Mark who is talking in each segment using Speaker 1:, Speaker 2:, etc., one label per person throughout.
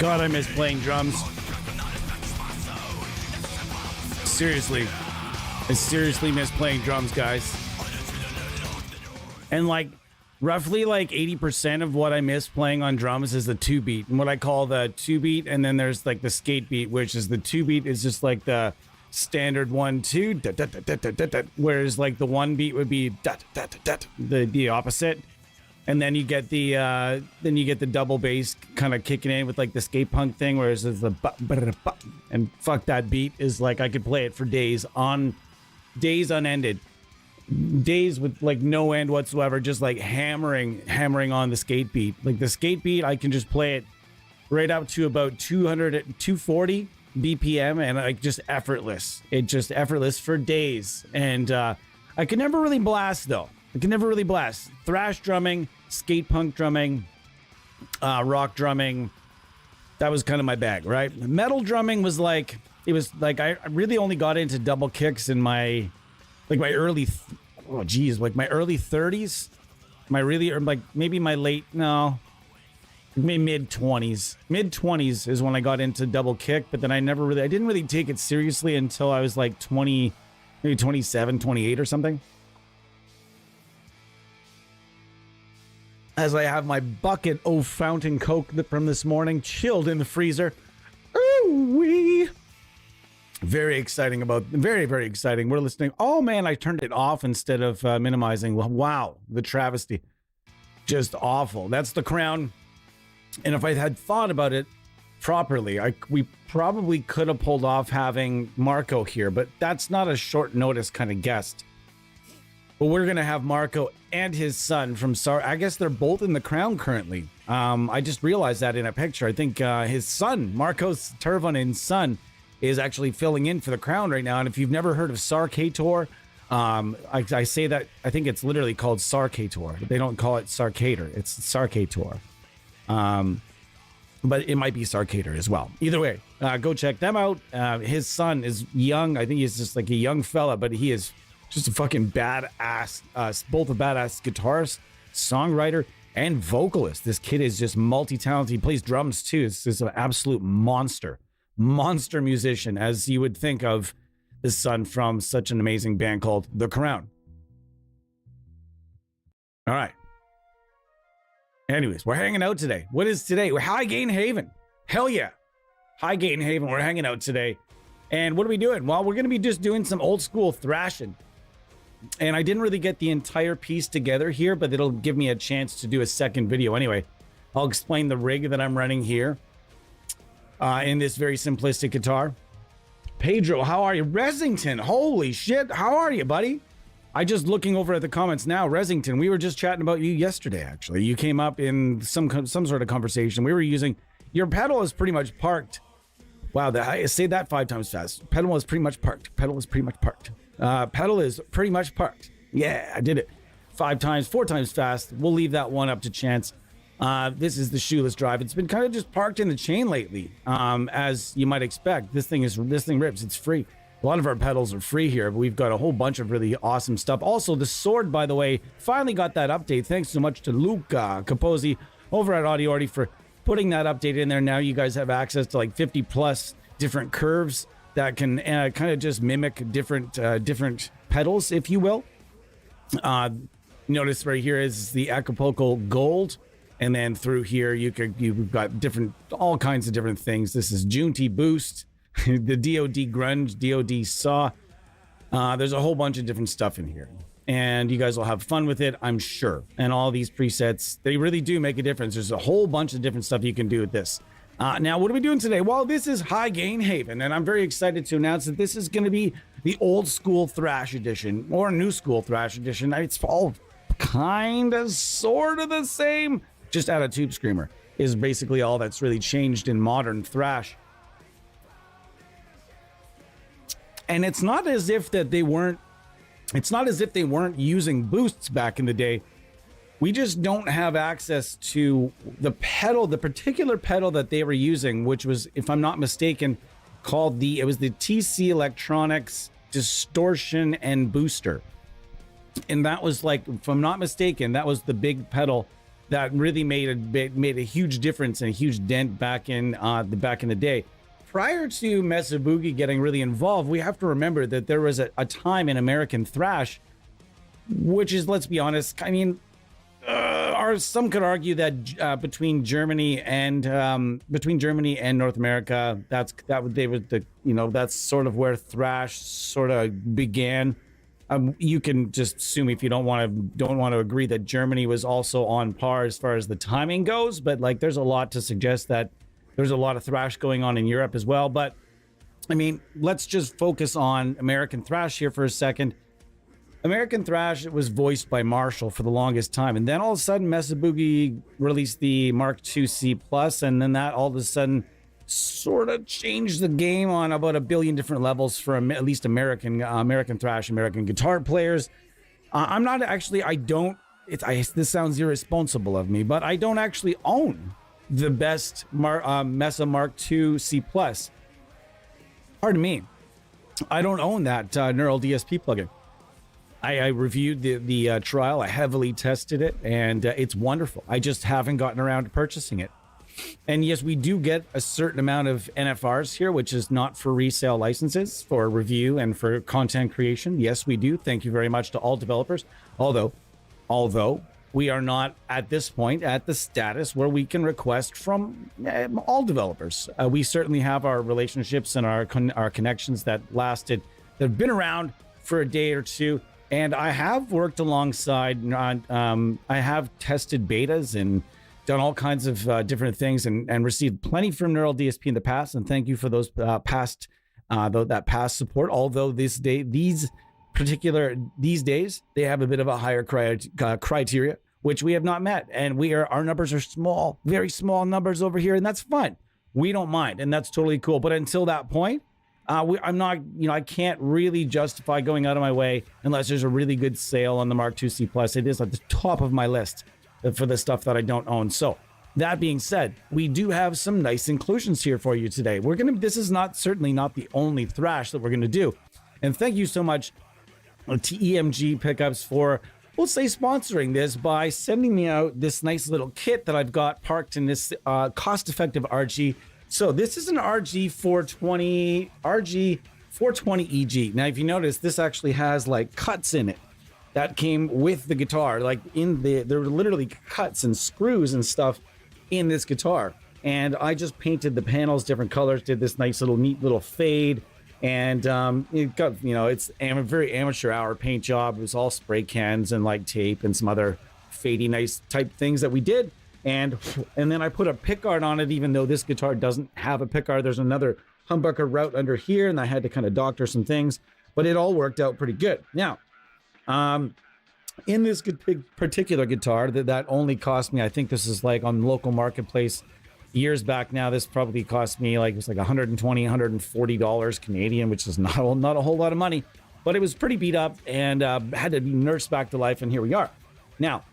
Speaker 1: God, I miss playing drums. Seriously. I seriously miss playing drums, guys. And like, roughly like 80% of what I miss playing on drums is the 2-beat. And what I call the 2-beat, and then there's like the skate beat, which is the 2-beat is just like the standard 1-2, da, da, da, da, da, da, da, whereas like the 1-beat would be da, da, da, da, the opposite. And then you get the double bass kind of kicking in with like the skate punk thing, whereas it's the and fuck, that beat is like I could play it for days unended, days with like no end whatsoever, just like hammering on the skate beat. Like the skate beat, I can just play it right up to about 240 BPM, and like just effortless. It just effortless for days. And I could never really blast though. I can never really blast. Thrash drumming, skate punk drumming, rock drumming. That was kind of my bag, right? Metal drumming was like, it was like, I really only got into double kicks in my early 30s. Maybe my mid-20s. Mid-20s is when I got into double kick, but then I didn't really take it seriously until I was like 20, maybe 27, 28 or something. As I have my bucket of fountain Coke from this morning chilled in the freezer. Ooh-wee. Very, very exciting. We're listening. Oh man, I turned it off instead of minimizing. Wow, the travesty. Just awful. That's The Crown. And if I had thought about it properly, we probably could have pulled off having Marco here, but that's not a short notice kind of guest. But we're going to have Marco and his son from I guess they're both in The Crown currently. I just realized that in a picture. I think his son, Marcos Tervanen's son, is actually filling in for The Crown right now. And if you've never heard of Sarkator, I say that, I think it's literally called Sarkator. They don't call it Sarkator. It's Sarkator. But it might be Sarkator as well. Either way, go check them out. His son is young. I think he's just like a young fella, but he is just a fucking badass, both a badass guitarist, songwriter, and vocalist. This kid is just multi-talented. He plays drums too. This is an absolute monster musician, as you would think of the son from such an amazing band called The Crown. All right. Anyways, we're hanging out today. What is today? We're Highgate Haven. Hell yeah. Highgate Haven. We're hanging out today. And what are we doing? Well, we're going to be just doing some old school thrashing. And I didn't really get the entire piece together here, but it'll give me a chance to do a second video. Anyway, I'll explain the rig that I'm running here in this very simplistic guitar. Pedro, how are you? Resington, holy shit. How are you, buddy? I just looking over at the comments now. Resington, we were just chatting about you yesterday, actually. You came up in some sort of conversation. We were using, your pedal is pretty much parked. Wow, I say that 5 times fast. Pedal is pretty much parked. Pedal is pretty much parked. Pedal is pretty much parked. Yeah, I did it 4 times fast. We'll leave that one up to chance. This is the shoeless drive. It's been kind of just parked in the chain lately, as you might expect. This thing rips. It's free. A lot of our pedals are free here, but we've got a whole bunch of really awesome stuff. Also, the sword, by the way, finally got that update. Thanks so much to Luca Capozzi over at Audiority for putting that update in there. Now you guys have access to like 50 plus different curves that can kind of just mimic different pedals, if you will. Notice right here is the Acapulco Gold. And then through here, you've got all kinds of different things. This is Junti Boost, the DOD Grunge, DOD Saw. There's a whole bunch of different stuff in here. And you guys will have fun with it, I'm sure. And all these presets, they really do make a difference. There's a whole bunch of different stuff you can do with this. Now, what are we doing today? Well, this is Highgate Haven, and I'm very excited to announce that this is going to be the old school thrash edition, or new school thrash edition. It's all kind of, sort of the same. Just add a tube screamer is basically all that's really changed in modern thrash. And it's not as if they weren't using boosts back in the day. We just don't have access to the pedal, the particular pedal that they were using, which was, if I'm not mistaken, called it was the TC Electronics Distortion and Booster. And that was like, if I'm not mistaken, that was the big pedal
Speaker 2: that really made a huge difference and a huge dent back in the day. Prior to Mesa Boogie getting really involved, we have to remember that there was a time in American thrash, which is, let's be honest, I mean, some could argue that between Germany and North America, that's sort of where thrash sort of began. You can just assume, if you don't want to agree, that Germany was also on par as far as the timing goes, but like there's a lot to suggest that there's a lot of thrash going on in Europe as well. But I mean, let's just focus on American thrash here for a second. American thrash, it was voiced by Marshall for the longest time, and then all of a sudden Mesa Boogie released the Mark II C+, and then that all of a sudden sort of changed the game on about a billion different levels for at least American thrash, American guitar players. I'm not actually, this sounds irresponsible of me, but I don't actually own the best Mesa Mark II C+. Pardon me. I don't own that Neural DSP plugin. I reviewed the trial. I heavily tested it, and it's wonderful. I just haven't gotten around to purchasing it. And yes, we do get a certain amount of NFRs here, which is not for resale licenses, for review and for content creation. Yes, we do. Thank you very much to all developers. Although we are not at this point at the status where we can request from all developers. We certainly have our relationships and our connections that have been around for a day or two. And I have worked alongside, I have tested betas and done all kinds of different things and received plenty from Neural DSP in the past. And thank you for those past support. Although these days, they have a bit of a higher criteria, which we have not met. And our numbers are small, very small numbers over here. And that's fine. We don't mind. And that's totally cool. But until that point, I'm not, I can't really justify going out of my way unless there's a really good sale on the Mark II C+. It is at the top of my list for the stuff that I don't own. So that being said, we do have some nice inclusions here for you today. This is certainly not the only thrash that we're going to do. And thank you so much to EMG Pickups for, we'll say, sponsoring this by sending me out this nice little kit that I've got parked in this cost-effective RG. So this is an RG 420 EG. Now, if you notice, this actually has like cuts in it that came with the guitar. Like there were literally cuts and screws and stuff in this guitar. And I just painted the panels different colors, did this nice neat little fade. And it got, it's a very amateur hour paint job. It was all spray cans and like tape and some other fadey nice type things that we did. And then I put a pickguard on it, even though this guitar doesn't have a pickguard. There's another humbucker route under here, and I had to kind of doctor some things, but it all worked out pretty good. Now, in this particular guitar, that only cost me, I think this is like on local marketplace years back now, this probably cost me it was like $120, $140 Canadian, which is not a whole lot of money, but it was pretty beat up and had to be nursed back to life, and here we are. Now,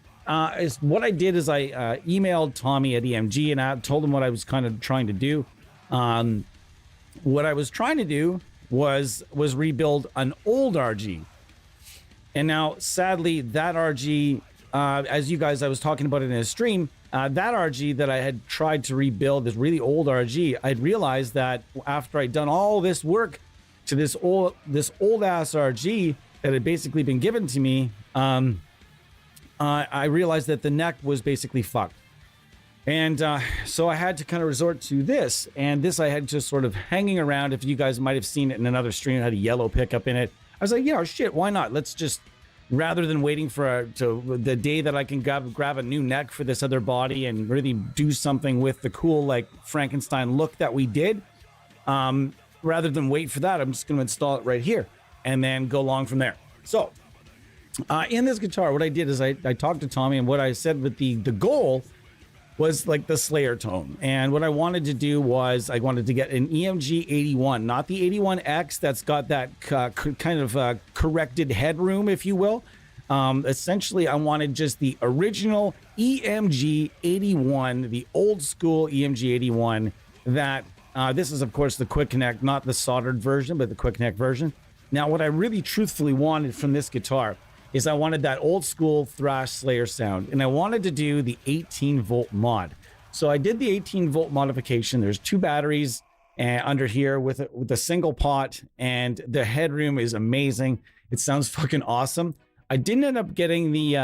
Speaker 2: what I did is I emailed Tommy at EMG and I told him what I was kind of trying to do. What I was trying to do was rebuild an old RG. And now, sadly, that RG, as you guys, I was talking about it in a stream, that RG that I had tried to rebuild, this really old RG, I'd realized that after I'd done all this work to this old ass RG that had basically been given to me, I realized that the neck was basically fucked. And so I had to kind of resort to this. And this I had just sort of hanging around. If you guys might have seen it in another stream, it had a yellow pickup in it. I was like, yeah, shit, why not? Let's just, rather than waiting for the day that I can grab a new neck for this other body and really do something with the cool, like, Frankenstein look that we did, rather than wait for that, I'm just going to install it right here and then go along from there. So in this guitar, what I did is I talked to Tommy, and what I said with the goal was like the Slayer tone. And what I wanted to do was I wanted to get an EMG 81, not the 81X that's got that kind of corrected headroom, if you will. Essentially, I wanted just the original EMG 81, the old school EMG 81 that this is, of course, the Quick Connect, not the soldered version, but the Quick Connect version. Now, what I really truthfully wanted from this guitar
Speaker 1: is I wanted that old school thrash Slayer sound, and I wanted to do the 18-volt mod. So I did the 18-volt modification. There's 2 batteries under here with a single pot, and the headroom is amazing. It sounds fucking awesome. I didn't end up getting the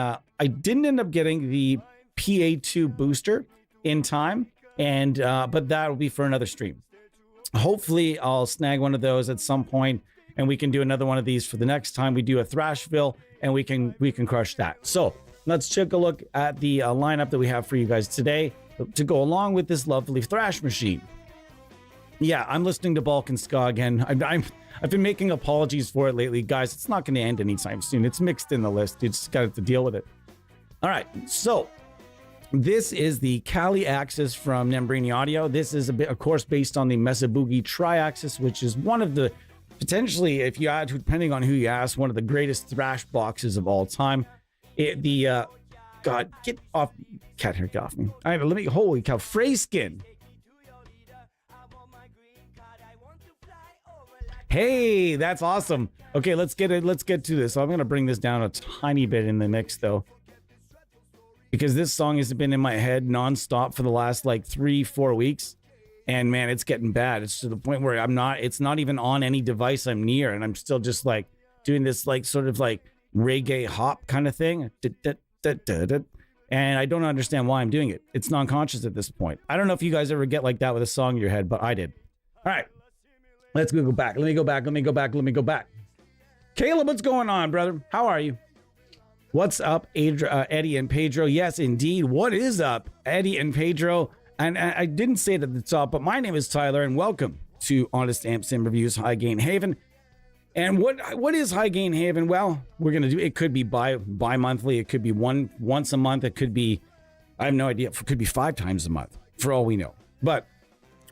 Speaker 1: PA2 booster in time, and but that will be for another stream. Hopefully I'll snag one of those at some point, and we can do another one of these for the next time we do a Thrashville, and we can crush that. So let's take a look at the lineup that we have for you guys today to go along with this lovely thrash machine. Yeah, I'm listening to Balkan Ska again. I've been making apologies for it lately, guys. It's not going to end anytime soon. It's mixed in the list. You just got to deal with it. All right, so this is the Kali Axis from Nembrini Audio. This is of course, based on the Mesa Boogie Tri-Axis, which is one of the potentially, if you add, depending on who you ask, one of the greatest thrash boxes of all time. God, get off, cat hair, get off me. All right, let me, holy cow, Freyskin. Hey, that's awesome. Okay, let's get to this. So I'm gonna bring this down a tiny bit in the mix though, because this song has been in my head nonstop for the last like 3-4 weeks. And man, it's getting bad. It's to the point where it's not even on any device I'm near. And I'm still just like doing this like sort of like reggae hop kind of thing. And I don't understand why I'm doing it. It's non-conscious at this point. I don't know if you guys ever get like that with a song in your head, but I did. All right, let's go back. Let me go back. Caleb, what's going on, brother? How are you? What's up, Eddie and Pedro? Yes, indeed. What is up, Eddie and Pedro? And I didn't say it at the top, but my name is Tyler, and welcome to Honest Amp Sim Reviews High Gain Haven. And what is High Gain Haven? Well, we're gonna do, it could be bi-monthly, it could be once a month, it could be, I have no idea, it could be 5 times a month, for all we know. But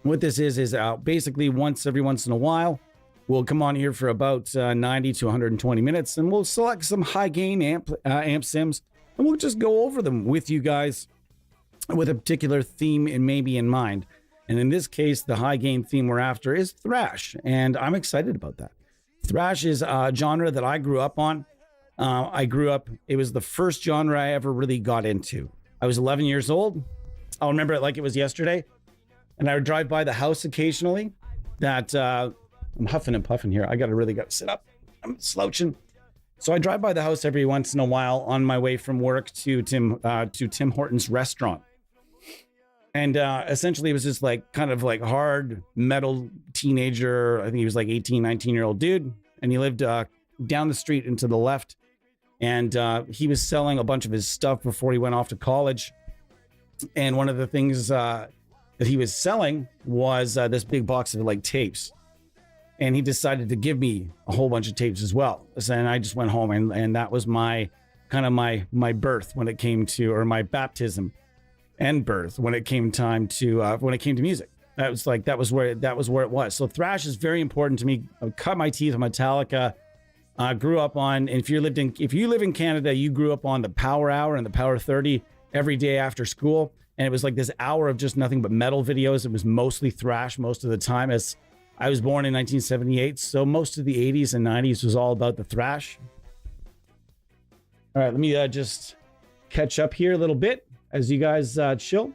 Speaker 1: what this is basically every once in a while, we'll come on here for about 90 to 120 minutes, and we'll select some high gain amp sims, and we'll just go over them with you guys, with a particular theme and maybe in mind. And in this case, the high gain theme we're after is thrash, and I'm excited about that. Thrash is a genre that I grew up on. It was the first genre I ever really got into. I was 11 years old. I'll remember it like it was yesterday. And I would drive by the house occasionally. I'm huffing and puffing here. I gotta sit up. I'm slouching. So I drive by the house every once in a while on my way from work to Tim Hortons restaurant. And essentially it was just like kind of like hard metal teenager. I think he was like 18, 19-year-old dude. And he lived down the street and to the left. And he was selling a bunch of his stuff before he went off to college. And one of the things that he was selling was this big box of like tapes. And he decided to give me a whole bunch of tapes as well. And I just went home, and that was my kind of my birth when it came to, or my baptism and birth when it came time to when it came to music. That was where it was. So thrash is very important to me. I cut my teeth on Metallica. Grew up on, and if you live in Canada, you grew up on the Power Hour and the Power 30 every day after school. And it was like this hour of just nothing but metal videos. It was mostly thrash most of the time, as I was born in 1978. So most of the 80s and 90s was all about the thrash. All right, let me just catch up here a little bit as you guys chill.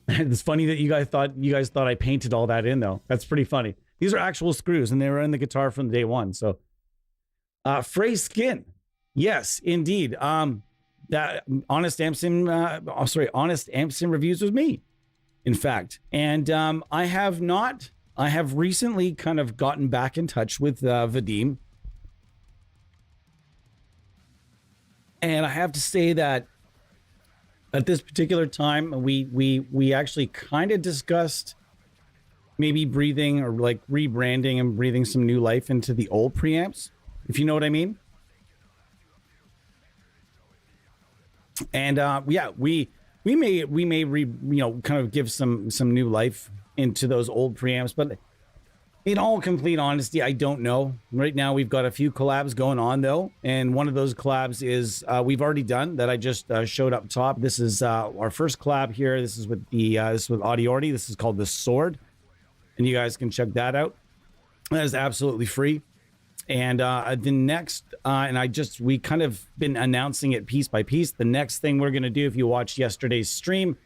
Speaker 1: It's funny that you guys thought I painted all that in, though. That's pretty funny. These are actual screws, and they were in the guitar from day one. So, Freyskin. Yes, indeed. That Honest Amp Sim Reviews was me, in fact. And I have recently kind of gotten back in touch with Vadim. And I have to say that at this particular time, we actually kind of discussed maybe breathing or like rebranding and breathing some new life into the old preamps, if you know what I mean. And yeah, we may kind of give some new life into those old preamps, but in all complete honesty, I don't know. Right now, we've got a few collabs going on though, and one of those collabs is we've already done that. I just showed up top. This is our first collab here. This is with Audiority. This is called The Sword, and you guys can check that out. That is absolutely free. And the next, we kind of been announcing it piece by piece. The next thing we're going to do, if you watched yesterday's stream,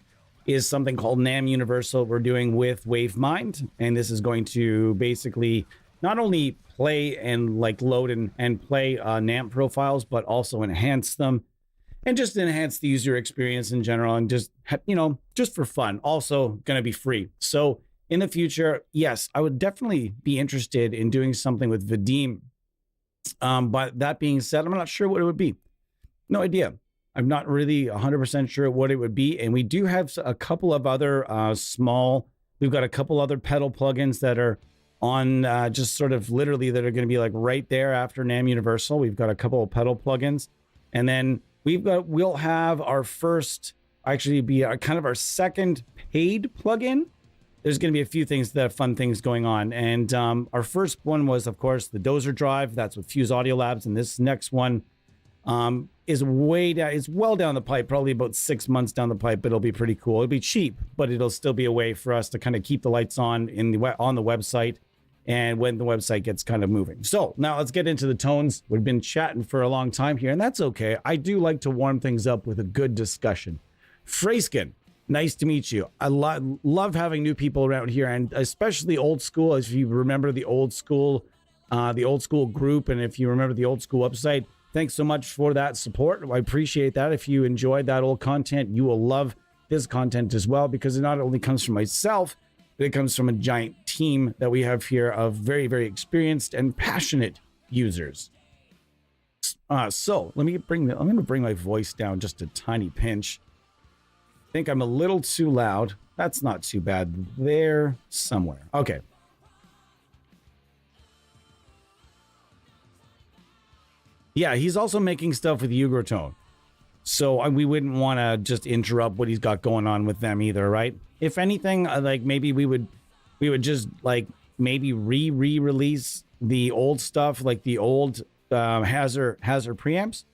Speaker 1: is something called NAM Universal we're doing with WaveMind. And this is going to basically not only play and like load and play NAM profiles, but also enhance them and just enhance the user experience in general. And just, just for fun, also going to be free. So in the future, yes, I would definitely be interested in doing something with Vadim. But that being said, I'm not sure what it would be. No idea. I'm not really 100% sure what it would be. And we do have a couple of other we've got a couple other pedal plugins that are on just sort of literally that are going to be like right there after NAM Universal. We've got a couple of pedal plugins. And then we'll have our first, actually be kind of our second paid plugin. There's going to be a few fun things going on. And our first one was, of course, the Dozer Drive. That's with Fuse Audio Labs. And this next one is way down. It's well down the pipe, probably about 6 months down the pipe, but it'll be pretty cool. It'll be cheap, but it'll still be a way for us to kind of keep the lights on on the website and when the website gets kind of moving. So now let's get into the tones. We've been chatting for a long time here, and that's okay. I do like to warm things up with a good discussion. Freyskin. Nice to meet you. I love having new people around here, and especially old school. If you remember the old school group, and if you remember the old school website, thanks so much for that support. I appreciate that. If you enjoyed that old content, you will love this content as well, because it not only comes from myself, but it comes from a giant team that we have here of very, very experienced and passionate users. So I'm going to bring my voice down just a tiny pinch. I think I'm a little too loud. That's not too bad. There somewhere. Okay. Yeah, he's also making stuff with Ugrotone. So we wouldn't want to just interrupt what he's got going on with them either, right? If anything, like maybe we would just like maybe re-release the old stuff, like the old Hazard preamps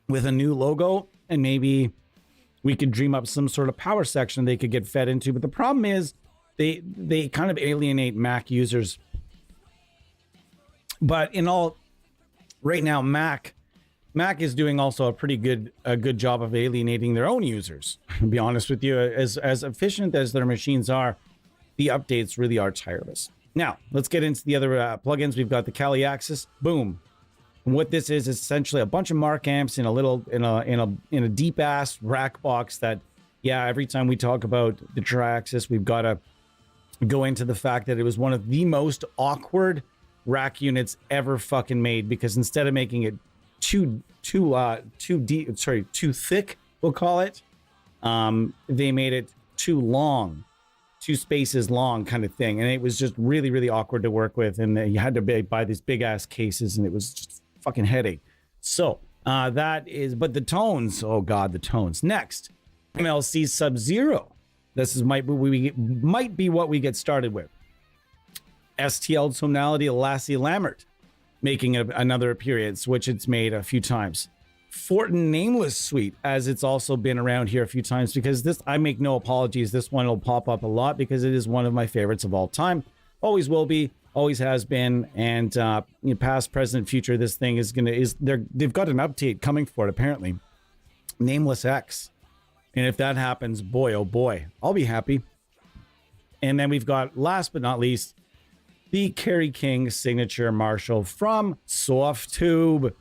Speaker 1: with a new logo, and maybe we could dream up some sort of power section they could get fed into. But the problem is they kind of alienate Mac users. But right now, Mac is doing also a pretty good job of alienating their own users. To be honest with you, as efficient as their machines are, the updates really are tireless. Now, let's get into the other plugins. We've got the Kali Axis. Boom. And what this is essentially a bunch of Mark amps in a deep ass rack box that, yeah, every time we talk about the Triaxis, we've got to go into the fact that it was one of the most awkward rack units ever fucking made, because instead of making it too thick, we'll call it, they made it too long, 2 spaces long kind of thing. And it was just really, really awkward to work with. And you had to buy these big ass cases, and it was just fucking headache. So that is, but the tones, oh god, the tones. Next, MLC Sub-Zero. This might be what we get started with. STL Tonality Lassie Lambert making another appearance, which it's made a few times. Fortin Nameless Suite, as it's also been around here a few times, because this, I make no apologies, this one will pop up a lot because it is one of my favorites of all time. Always will be, always has been, and past, present, future, this thing they've got an update coming for it apparently. Nameless X. And if that happens, boy oh boy, I'll be happy. And then we've got, last but not least, the Kerry King signature Marshall from Softtube.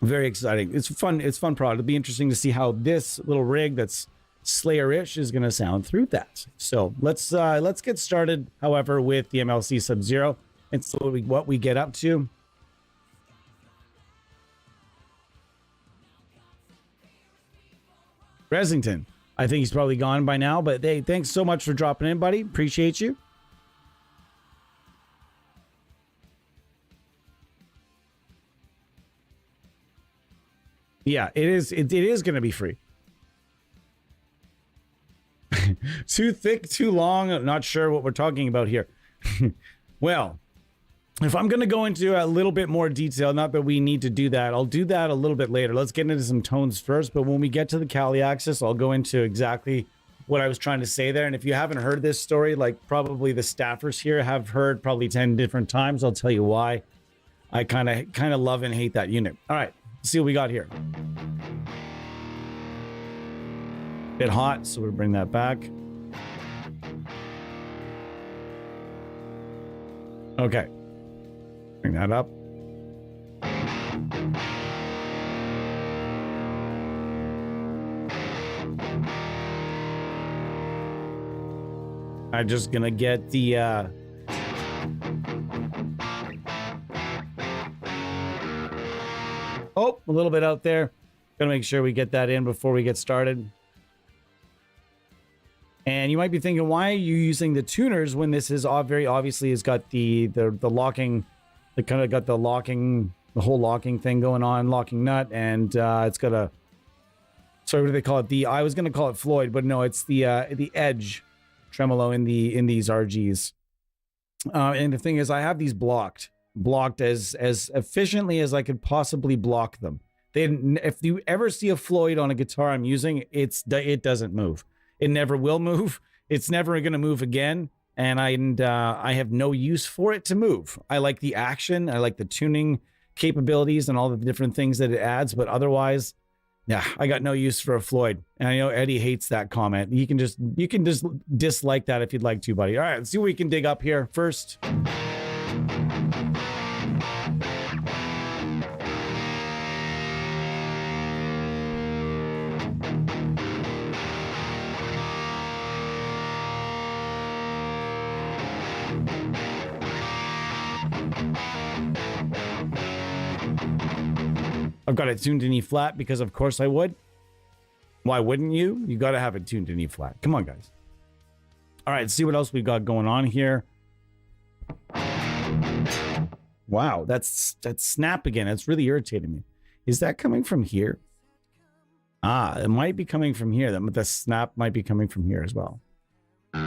Speaker 1: Very exciting. It's fun product. It'll be interesting to see how this little rig that's Slayer-ish is going to sound through that. So let's get started, however, with the MLC Sub-Zero and so what we get up to. Resington, I think he's probably gone by now, but hey, thanks so much for dropping in, buddy. Appreciate you. Yeah, it is going to be free. Too thick, too long. I'm not sure what we're talking about here. Well, if I'm going to go into a little bit more detail, not that we need to do that, I'll do that a little bit later. Let's get into some tones first. But when we get to the Kali Axis, I'll go into exactly what I was trying to say there. And if you haven't heard this story, like probably the staffers here have heard probably 10 different times, I'll tell you why. I kind of love and hate that unit. All right, let's see what we got here. Bit hot, so we'll bring that back. Okay, bring that up. I'm just gonna get the oh, a little bit out there. Gonna make sure we get that in before we get started. And you might be thinking, why are you using the tuners when this is very obviously has got the locking, it kind of got the locking, the whole locking thing going on, locking nut, and it's got a, sorry, what do they call it? I was gonna call it Floyd, but no, it's the edge tremolo in these RGs. And the thing is, I have these blocked as efficiently as I could possibly block them. If you ever see a Floyd on a guitar I'm using, it doesn't move. It never will move. It's never going to move again. And I have no use for it to move. I like the action. I like the tuning capabilities and all the different things that it adds. But otherwise, yeah, I got no use for a Floyd. And I know Eddie hates that comment. You can just dislike that if you'd like to, buddy. All right, let's see what we can dig up here first. I've got it tuned in E flat because of course I would. Why wouldn't you? You got to have it tuned in E flat. Come on, guys. All right, let's see what else we got going on here. Wow, that's snap again. That's really irritating me. Is that coming from here? Ah, it might be coming from here. The snap might be coming from here as well. All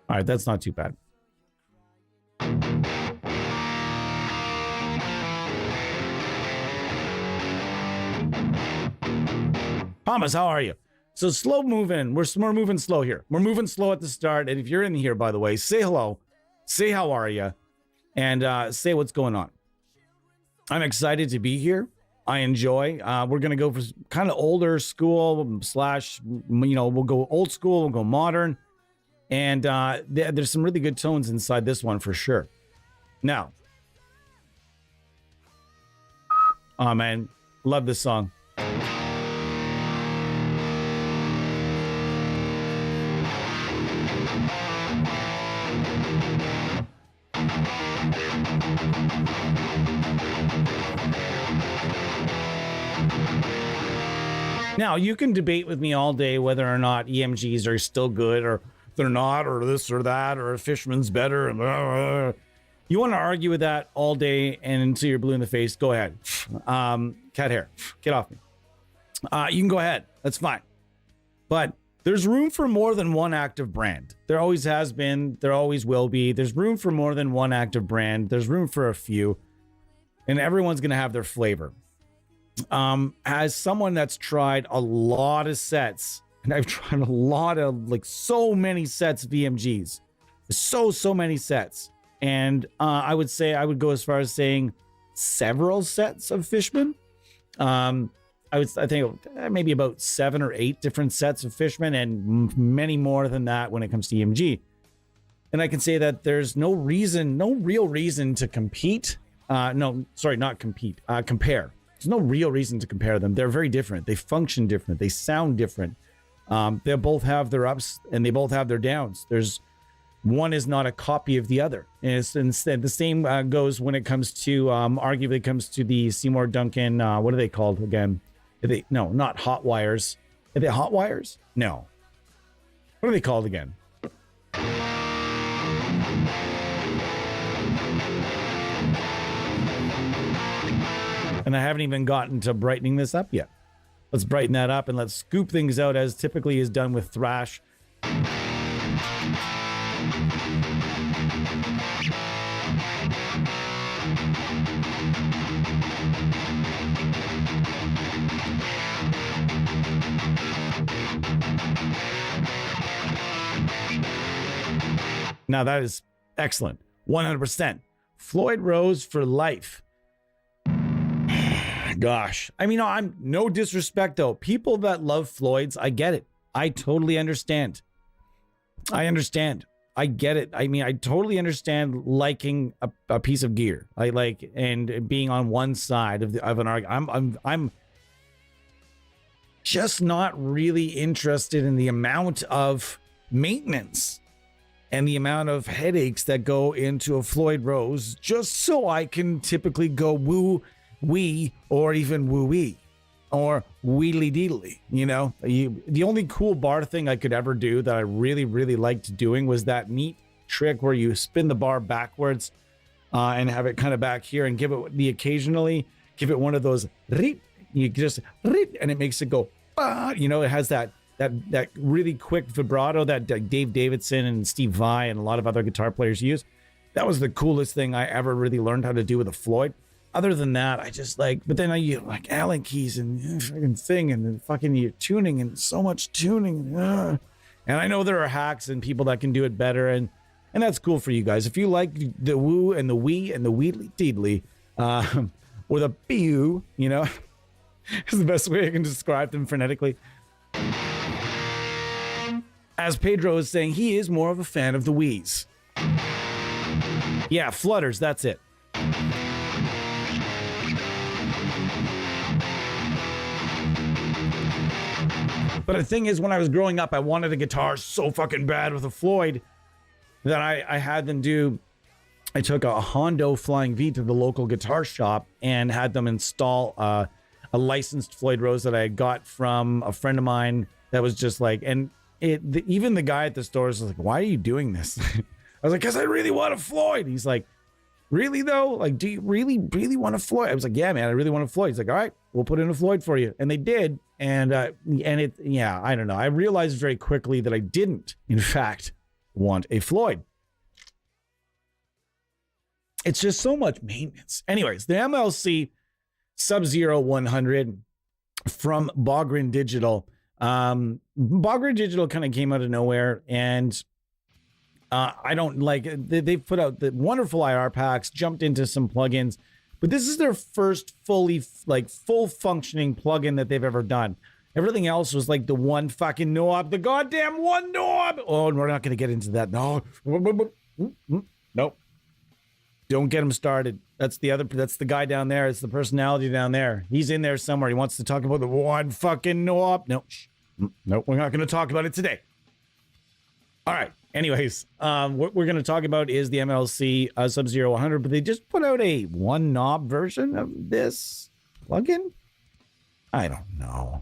Speaker 1: right, that's not too bad. Thomas, how are you? So slow moving. We're moving slow here. We're moving slow at the start. And if you're in here, by the way, say hello. Say how are you? And say what's going on. I'm excited to be here. I enjoy. We're going to go for kind of older school slash, we'll go old school. We'll go modern. And there's some really good tones inside this one for sure. Now. Oh, man. Love this song. Now, you can debate with me all day whether or not EMGs are still good or they're not, or this or that, or a Fishman's better. And blah, blah, blah. You want to argue with that all day and until you're blue in the face, go ahead. Cat hair, get off me. You can go ahead. That's fine. But there's room for more than one active brand. There always has been. There always will be. There's room for more than one active brand. There's room for a few. And everyone's going to have their flavor. As someone that's tried a lot of sets, and I've tried a lot of, like, so many sets of EMGs, so many sets, and I would say I would go as far as saying several sets of Fishman. I think maybe about 7 or 8 different sets of Fishman, and many more than that when it comes to EMG. And I can say that there's no real reason to compete. Compare. There's no real reason to compare them. They're very different. They function different. They sound different. They both have their ups and they both have their downs. One is not a copy of the other. And it's instead the same goes when it comes to arguably comes to the Seymour Duncan. What are they called again? No, not hot wires. Are they hot wires? No. What are they called again? And I haven't even gotten to brightening this up yet. Let's brighten that up and let's scoop things out as typically is done with thrash. Now that is excellent. 100%. Floyd Rose for life. Gosh. I mean, I'm no disrespect though. People that love Floyds, I get it. I totally understand. I understand. I get it. I mean, I totally understand liking a piece of gear. I like and being on one side of an argument. I'm just not really interested in the amount of maintenance and the amount of headaches that go into a Floyd Rose just so I can typically go woo wee or even woo wee or wheedly deedly. You know, the only cool bar thing I could ever do that I really, really liked doing was that neat trick where you spin the bar backwards and have it kind of back here and give it occasionally give it one of those, you just, and it makes it go, you know, it has that really quick vibrato that Dave Davidson and Steve Vai and a lot of other guitar players use. That was the coolest thing I ever really learned how to do with a Floyd. Other than that, I just like, but then you like Allen keys and fucking thing and fucking you're tuning and so much tuning. And I know there are hacks and people that can do it better. And that's cool for you guys. If you like the woo and the wee and the wheedly deedly, or the pew, you know, is the best way I can describe them phonetically. As Pedro is saying, he is more of a fan of the wheeze. Yeah, flutters, that's it. But the thing is, when I was growing up, I wanted a guitar so fucking bad with a Floyd that I had them do, I took a Hondo Flying V to the local guitar shop and had them install a licensed Floyd Rose that I had got from a friend of mine that was just like, and even the guy at the store was like, why are you doing this? I was like, because I really want a Floyd. He's like, really though? Like, do you really, really want a Floyd? I was like, yeah, man, I really want a Floyd. He's like, all right, we'll put in a Floyd for you. And they did. And it, yeah, I don't know. I realized very quickly that I didn't, in fact, want a Floyd. It's just so much maintenance. Anyways, the MLC Sub-Zero 100 from Bogren Digital. Bogren Digital kind of came out of nowhere, and I don't like, they've put out the wonderful IR packs, jumped into some plugins, but this is their first fully, like, full functioning plugin that they've ever done. Everything else was like the one fucking knob, the goddamn one knob. Oh, we're not going to get into that. No, nope. Don't get him started. That's the guy down there. It's the personality down there. He's in there somewhere. He wants to talk about the one fucking knob. No, nope. We're not going to talk about it today. All right. Anyways, what we're going to talk about is the MLC Sub-Zero 100, but they just put out a one knob version of this plugin. I don't know.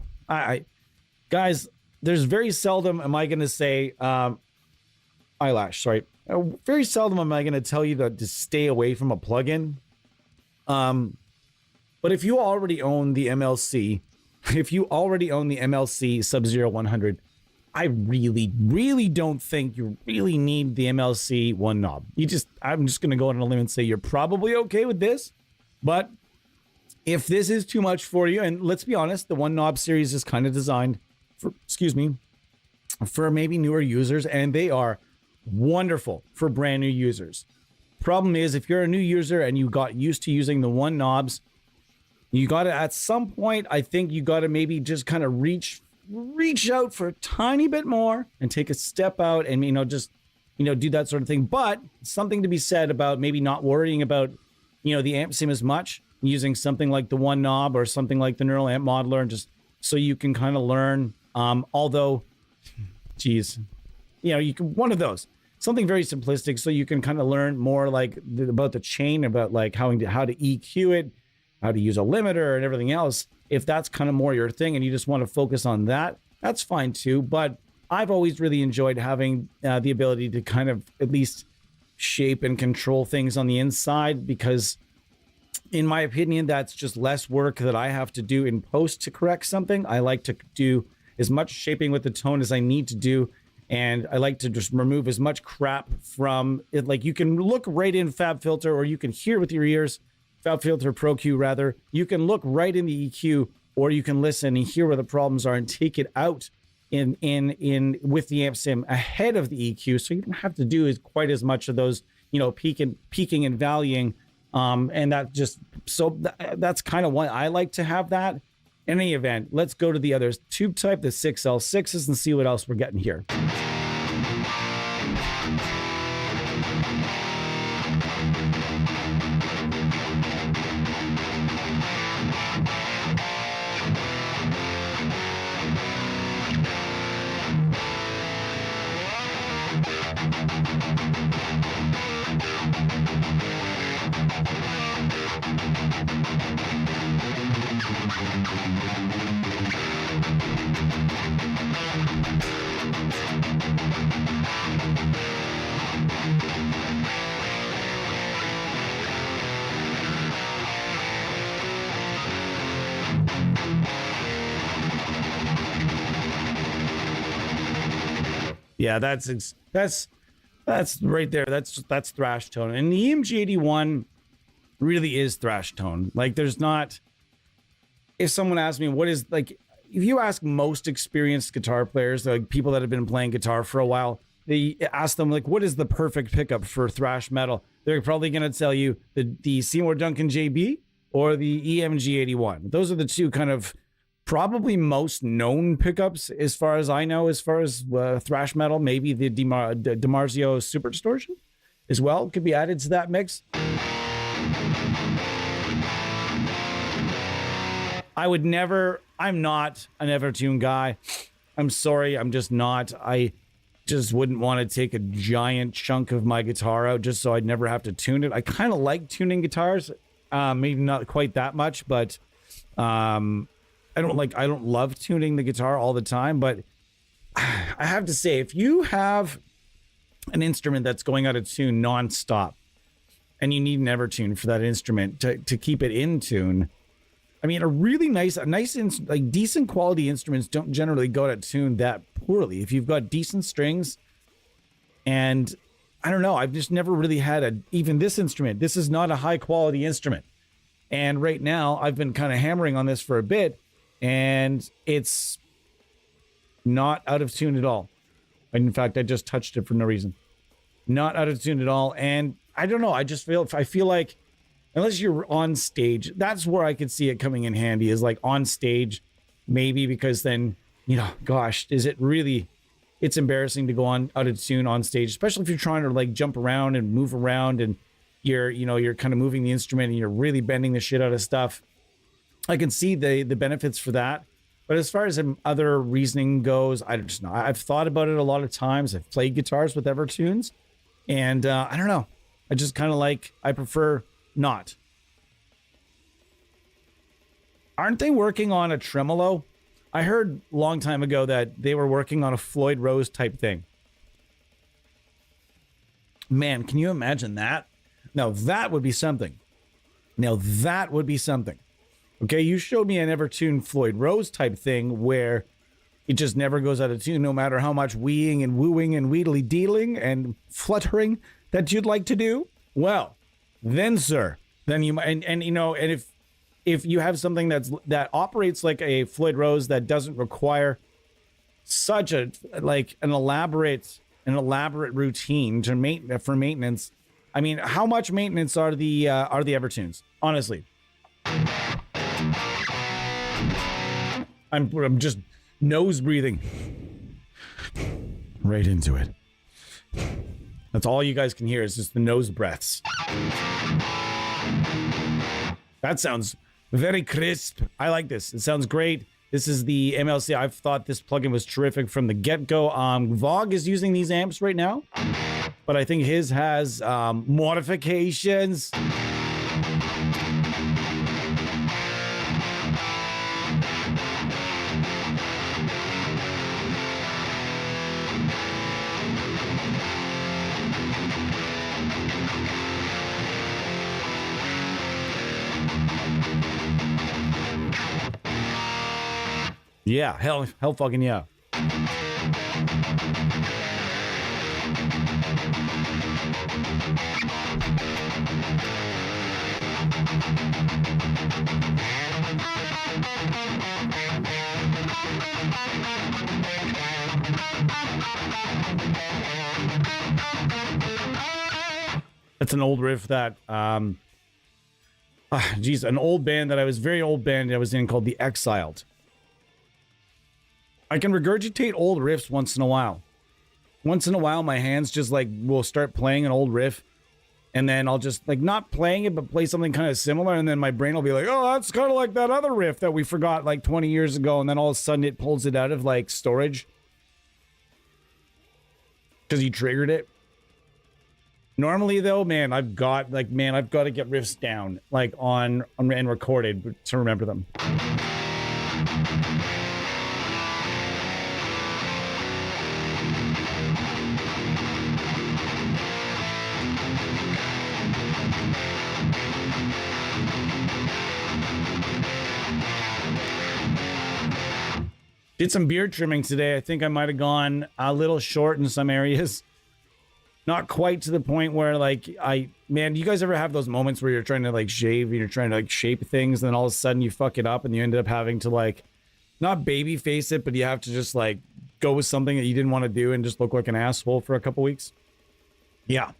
Speaker 1: Guys, there's very seldom am I going to say eyelash. Sorry. Very seldom am I going to tell you to stay away from a plugin. But if you already own the MLC, Sub-Zero 100, I really, really don't think you really need the MLC one knob. I'm just going to go on a limb and say you're probably okay with this. But if this is too much for you, and let's be honest, the one knob series is kind of designed for maybe newer users, and they are wonderful for brand new users. Problem is, if you're a new user and you got used to using the one knobs, you got to, at some point, I think you got to maybe just kind of reach out for a tiny bit more and take a step out and, do that sort of thing. But something to be said about maybe not worrying about, the amp sim as much, using something like the one knob or something like the neural amp modeler, and just so you can kind of learn, although, geez, you can, one of those. Something very simplistic, so you can kind of learn more like about the chain, about like how to EQ it, how to use a limiter and everything else. If that's kind of more your thing and you just want to focus on that, that's fine too. But I've always really enjoyed having the ability to kind of at least shape and control things on the inside, because in my opinion, that's just less work that I have to do in post to correct something. I like to do as much shaping with the tone as I need to do. And I like to just remove as much crap from it. Like, you can look right in FabFilter, or you can hear with your ears, FabFilter Pro Q rather. You can look right in the EQ, or you can listen and hear where the problems are and take it out
Speaker 2: in with the amp sim ahead of the EQ, so you don't have to do quite as much of those, you know, peaking and valuing. And that just, so that's kind of why I like to have that. In any event, let's go to the other tube type, the 6L6s, and see what else we're getting here. Yeah, that's right there. That's thrash tone. And the EMG 81 really is thrash tone. Like, there's not, if someone asks me what is, like, if you ask most experienced guitar players, like people that have been playing guitar for a while, they ask them, like, what is the perfect pickup for thrash metal? They're probably going to tell you the Seymour Duncan JB or the EMG 81. Those are the two kind of probably most known pickups, as far as I know, as far as thrash metal. Maybe the DiMarzio Super Distortion as well could be added to that mix. I'm not an Evertune guy. I'm sorry, I'm just not. I just wouldn't want to take a giant chunk of my guitar out just so I'd never have to tune it. I kind of like tuning guitars, maybe not quite that much, but I don't love tuning the guitar all the time. But I have to say, if you have an instrument that's going out of tune nonstop and you need an Evertune for that instrument to keep it in tune, I mean, like decent quality instruments don't generally go out of tune that poorly. If you've got decent strings, and I don't know, I've just never really had even this instrument. This is not a high quality instrument. And right now I've been kind of hammering on this for a bit, and it's not out of tune at all. In fact, I just touched it for no reason. Not out of tune at all. And I don't know, I feel like, unless you're on stage, that's where I could see it coming in handy, is like on stage, maybe, because then, you know, gosh, it's embarrassing to go on out of tune on stage, especially if you're trying to like jump around and move around and you're kind of moving the instrument and you're really bending the shit out of stuff. I can see the benefits for that. But as far as other reasoning goes, I just know. I've thought about it a lot of times. I've played guitars with Evertunes, and I don't know. I just kind of I prefer not. Aren't they working on a tremolo? I heard a long time ago that they were working on a Floyd Rose type thing. Man, can you imagine that? Now that would be something. Okay, you showed me an Evertune Floyd Rose type thing where it just never goes out of tune, no matter how much weeing and wooing and wheedly dealing and fluttering that you'd like to do. Well, then, sir, then you might, and you know, and if you have something that operates like a Floyd Rose that doesn't require such an elaborate routine for maintenance. I mean, how much maintenance are the Evertunes? Honestly, I'm just nose breathing right into it. That's all you guys can hear is just the nose breaths. That sounds very crisp. I like this. It sounds great. This is the MLC. I've thought this plugin was terrific from the get-go. Vogue is using these amps right now, but I think his has modifications. Yeah, hell fucking yeah.
Speaker 1: That's an old riff that, geez, an old band that I was very old band I was in called The Exiled. I can regurgitate old riffs once in a while. Once in a while, my hands just like will start playing an old riff, and then I'll just like not playing it, but play something kind of similar, and then my brain will be like, oh, that's kind of like that other riff that we forgot like 20 years ago, and then all of a sudden it pulls it out of like storage because you triggered it. Normally though, man, I've got to get riffs down like on and recorded to remember them. Did some beard trimming today. I think I might have gone a little short in some areas. Not quite to the point where like man, do you guys ever have those moments where you're trying to like shave and you're trying to like shape things and then all of a sudden you fuck it up and you end up having to like not baby face it, but you have to just like go with something that you didn't want to do and just look like an asshole for a couple weeks? Yeah.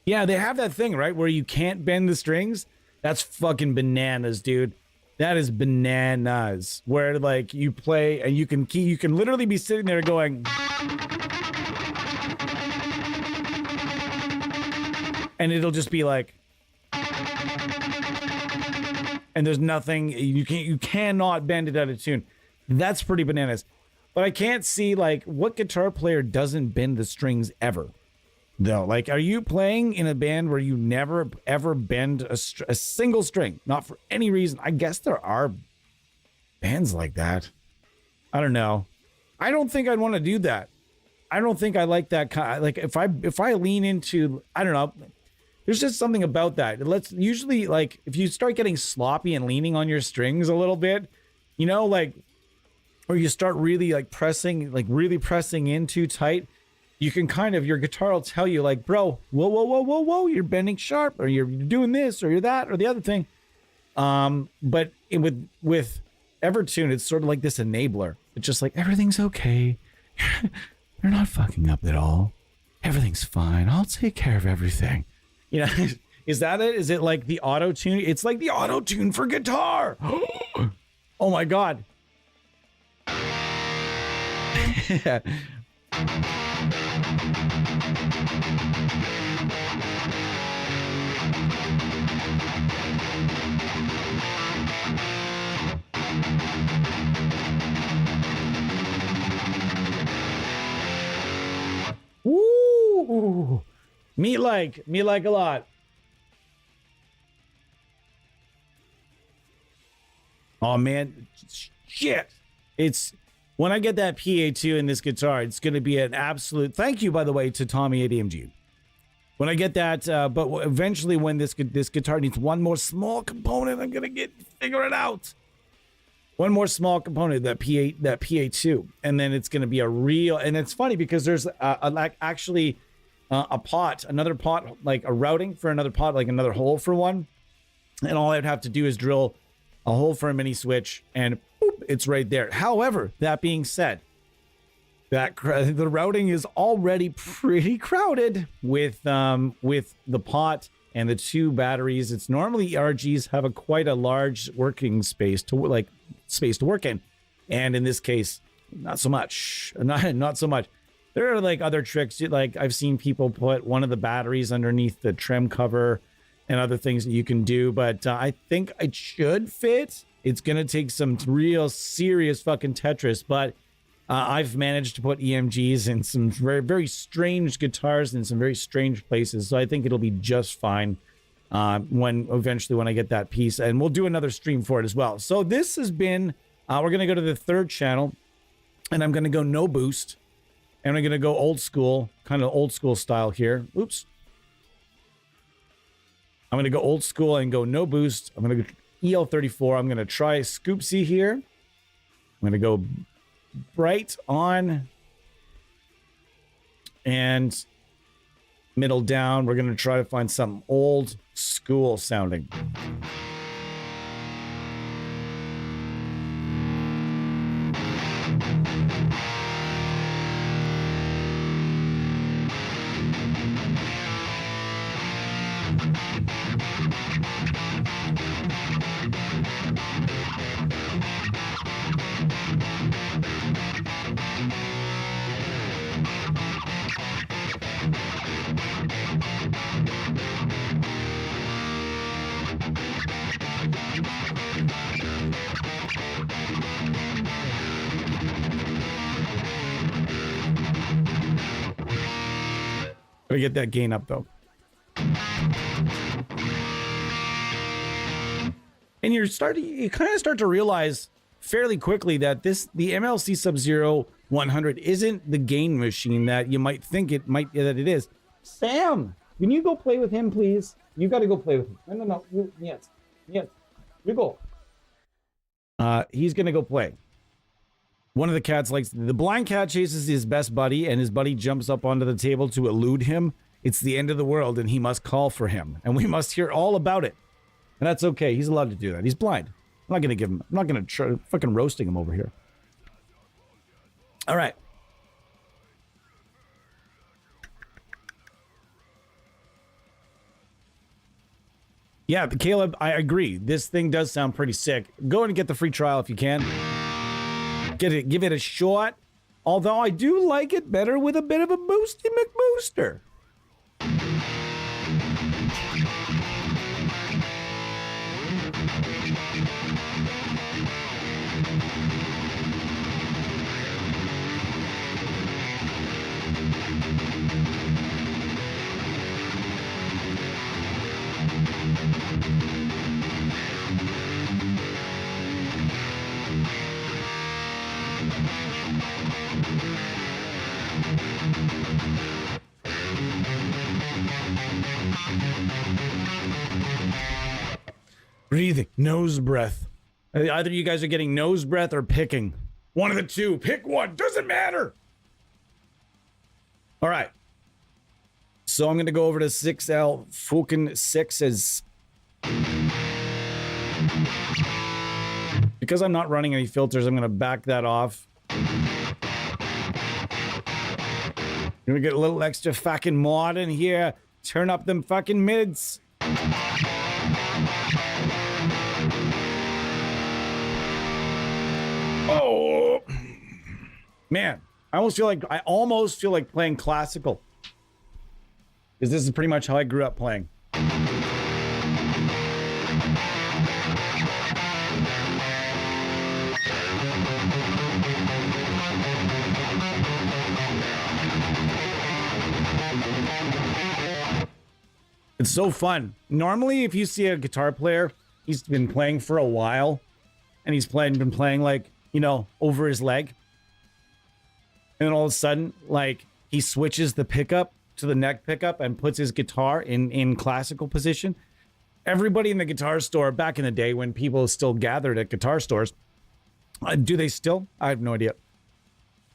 Speaker 1: Yeah, they have that thing, right, where you can't bend the strings. That's fucking bananas, dude. That is bananas. Where like you play and you can literally be sitting there going, and it'll just be like, and there's nothing, you cannot bend it out of tune. That's pretty bananas. But I can't see like what guitar player doesn't bend the strings ever. No, like, are you playing in a band where you never ever bend a single string? Not for any reason. I guess there are bands like that. I don't know. I don't think I'd want to do that. I don't think I like that kind. Like, if I lean into, I don't know. There's just something about that. Usually like if you start getting sloppy and leaning on your strings a little bit, you know, like, or you start really like really pressing in too tight. You can kind of, your guitar will tell you like, bro, whoa, you're bending sharp, or you're doing this, or you're that, or the other thing. But with Evertune, it's sort of like this enabler. It's just like, everything's okay. You're not fucking up at all. Everything's fine. I'll take care of everything. You know, is that it? Is it like the auto tune? It's like the auto tune for guitar. Oh my God. Yeah. Woo! Me like a lot. Oh man, shit! It's when I get that PA2 in this guitar, it's going to be an absolute. Thank you, by the way, to Tommy at EMG. When I get that, but eventually, when this guitar needs one more small component, I'm going to figure it out. One more small component, that PA2, and then it's going to be a real. And it's funny because there's actually a pot, another pot, like a routing for another pot, like another hole for one, and all I'd have to do is drill a hole for a mini switch, and boop, it's right there. However, that being said, the routing is already pretty crowded with the pot and the two batteries. It's normally RGs have quite a large working space to work in, and in this case, not so much. Not so much. There are like other tricks, like I've seen people put one of the batteries underneath the trim cover and other things that you can do, but I think it should fit. It's gonna take some real serious fucking Tetris, but I've managed to put EMGs in some very, very strange guitars in some very strange places, so I think it'll be just fine when I get that piece, and we'll do another stream for it as well. So this has been, we're gonna go to the third channel, and I'm gonna go no boost, and I'm gonna go old school, kind of old school style here. Oops. I'm gonna go old school and go no boost. I'm gonna go EL34. I'm gonna try Scoop C here. I'm gonna go bright on and middle down. We're gonna try to find something old school sounding. Gotta get that gain up though. And you kind of start to realize fairly quickly that the MLC Sub-Zero 100 isn't the gain machine that you might think that it is. Sam, can you go play with him, please? You got to go play with him. No. Yes. You go. He's gonna go play. One of the cats the blind cat chases his best buddy, and his buddy jumps up onto the table to elude him. It's the end of the world, and he must call for him, and we must hear all about it. And that's okay. He's allowed to do that. He's blind. I'm not gonna try fucking roasting him over here. All right. Yeah, Caleb, I agree. This thing does sound pretty sick. Go and get the free trial if you can. Give it a shot. Although I do like it better with a bit of a boosty McBooster. Breathing, nose breath. Either you guys are getting nose breath or picking. One of the two. Pick one. Doesn't matter. All right. So I'm going to go over to 6L fucking 6s. Because I'm not running any filters, I'm going to back that off. Gonna get a little extra fucking mod in here. Turn up them fucking mids. Oh man, I almost feel like playing classical, because this is pretty much how I grew up playing. It's so fun. Normally, if you see a guitar player, he's been playing for a while, and he's been playing like, you know, over his leg. And then all of a sudden, like, he switches the pickup to the neck pickup and puts his guitar in classical position. Everybody in the guitar store back in the day when people still gathered at guitar stores, do they still? I have no idea.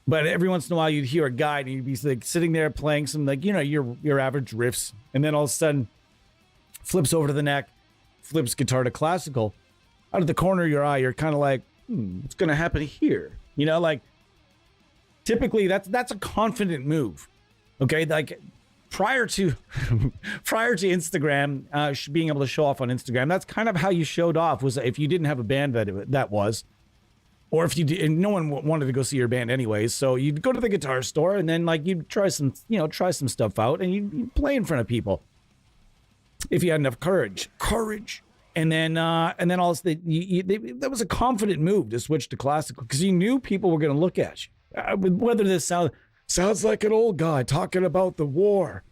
Speaker 1: But every once in a while you'd hear a guy and he'd be like sitting there playing some, like, you know, your average riffs. And then all of a sudden flips over to the neck, flips guitar to classical. Out of the corner of your eye, you're kind of like, what's going to happen here? You know, like, typically that's a confident move. Okay, like prior to Instagram, being able to show off on Instagram, that's kind of how you showed off, was if you didn't have a band that was, or if you did, and no one wanted to go see your band anyways, so you'd go to the guitar store and then like you'd try some stuff out and you'd play in front of people if you had enough courage. And then all this, that was a confident move to switch to classical, because you knew people were going to look at you. Whether this sounds like an old guy talking about the war.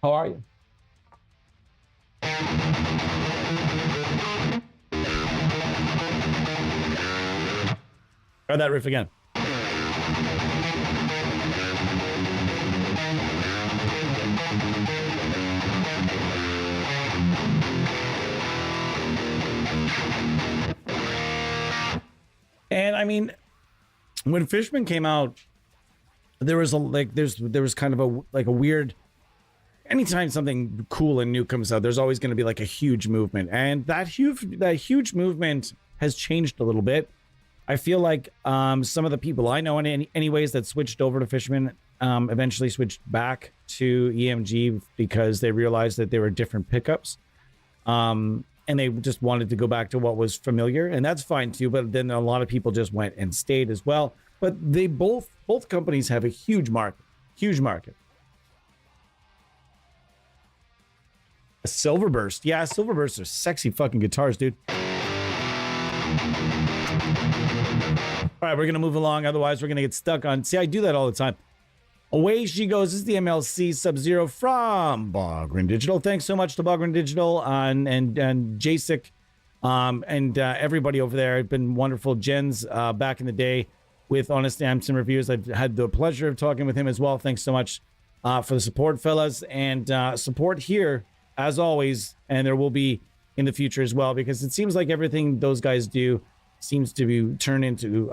Speaker 1: How are you? Try that riff again. And I mean, when Fishman came out, there was kind of a weird. Anytime something cool and new comes out, there's always going to be like a huge movement, and that huge movement has changed a little bit.
Speaker 2: I feel like some of the people I know in anyways that switched over to Fishman eventually switched back to EMG because they realized that there were different pickups. And they just wanted to go back to what was familiar, and that's fine too. But then a lot of people just went and stayed as well. But they both companies have a huge market. A Silverburst. Yeah, Silverbursts are sexy fucking guitars, dude. All right, we're going to move along. Otherwise, we're going to get stuck on... See, I do that all the time. Away she goes. This is the MLC Sub-Zero from Bogren Digital. Thanks so much to Bogren Digital and Jacek and everybody over there. It's been wonderful. Jen's back in the day with Honest Amson Reviews. I've had the pleasure of talking with him as well. Thanks so much for the support, fellas. And support here, as always, and there will be in the future as well, because it seems like everything those guys do seems to be turned into,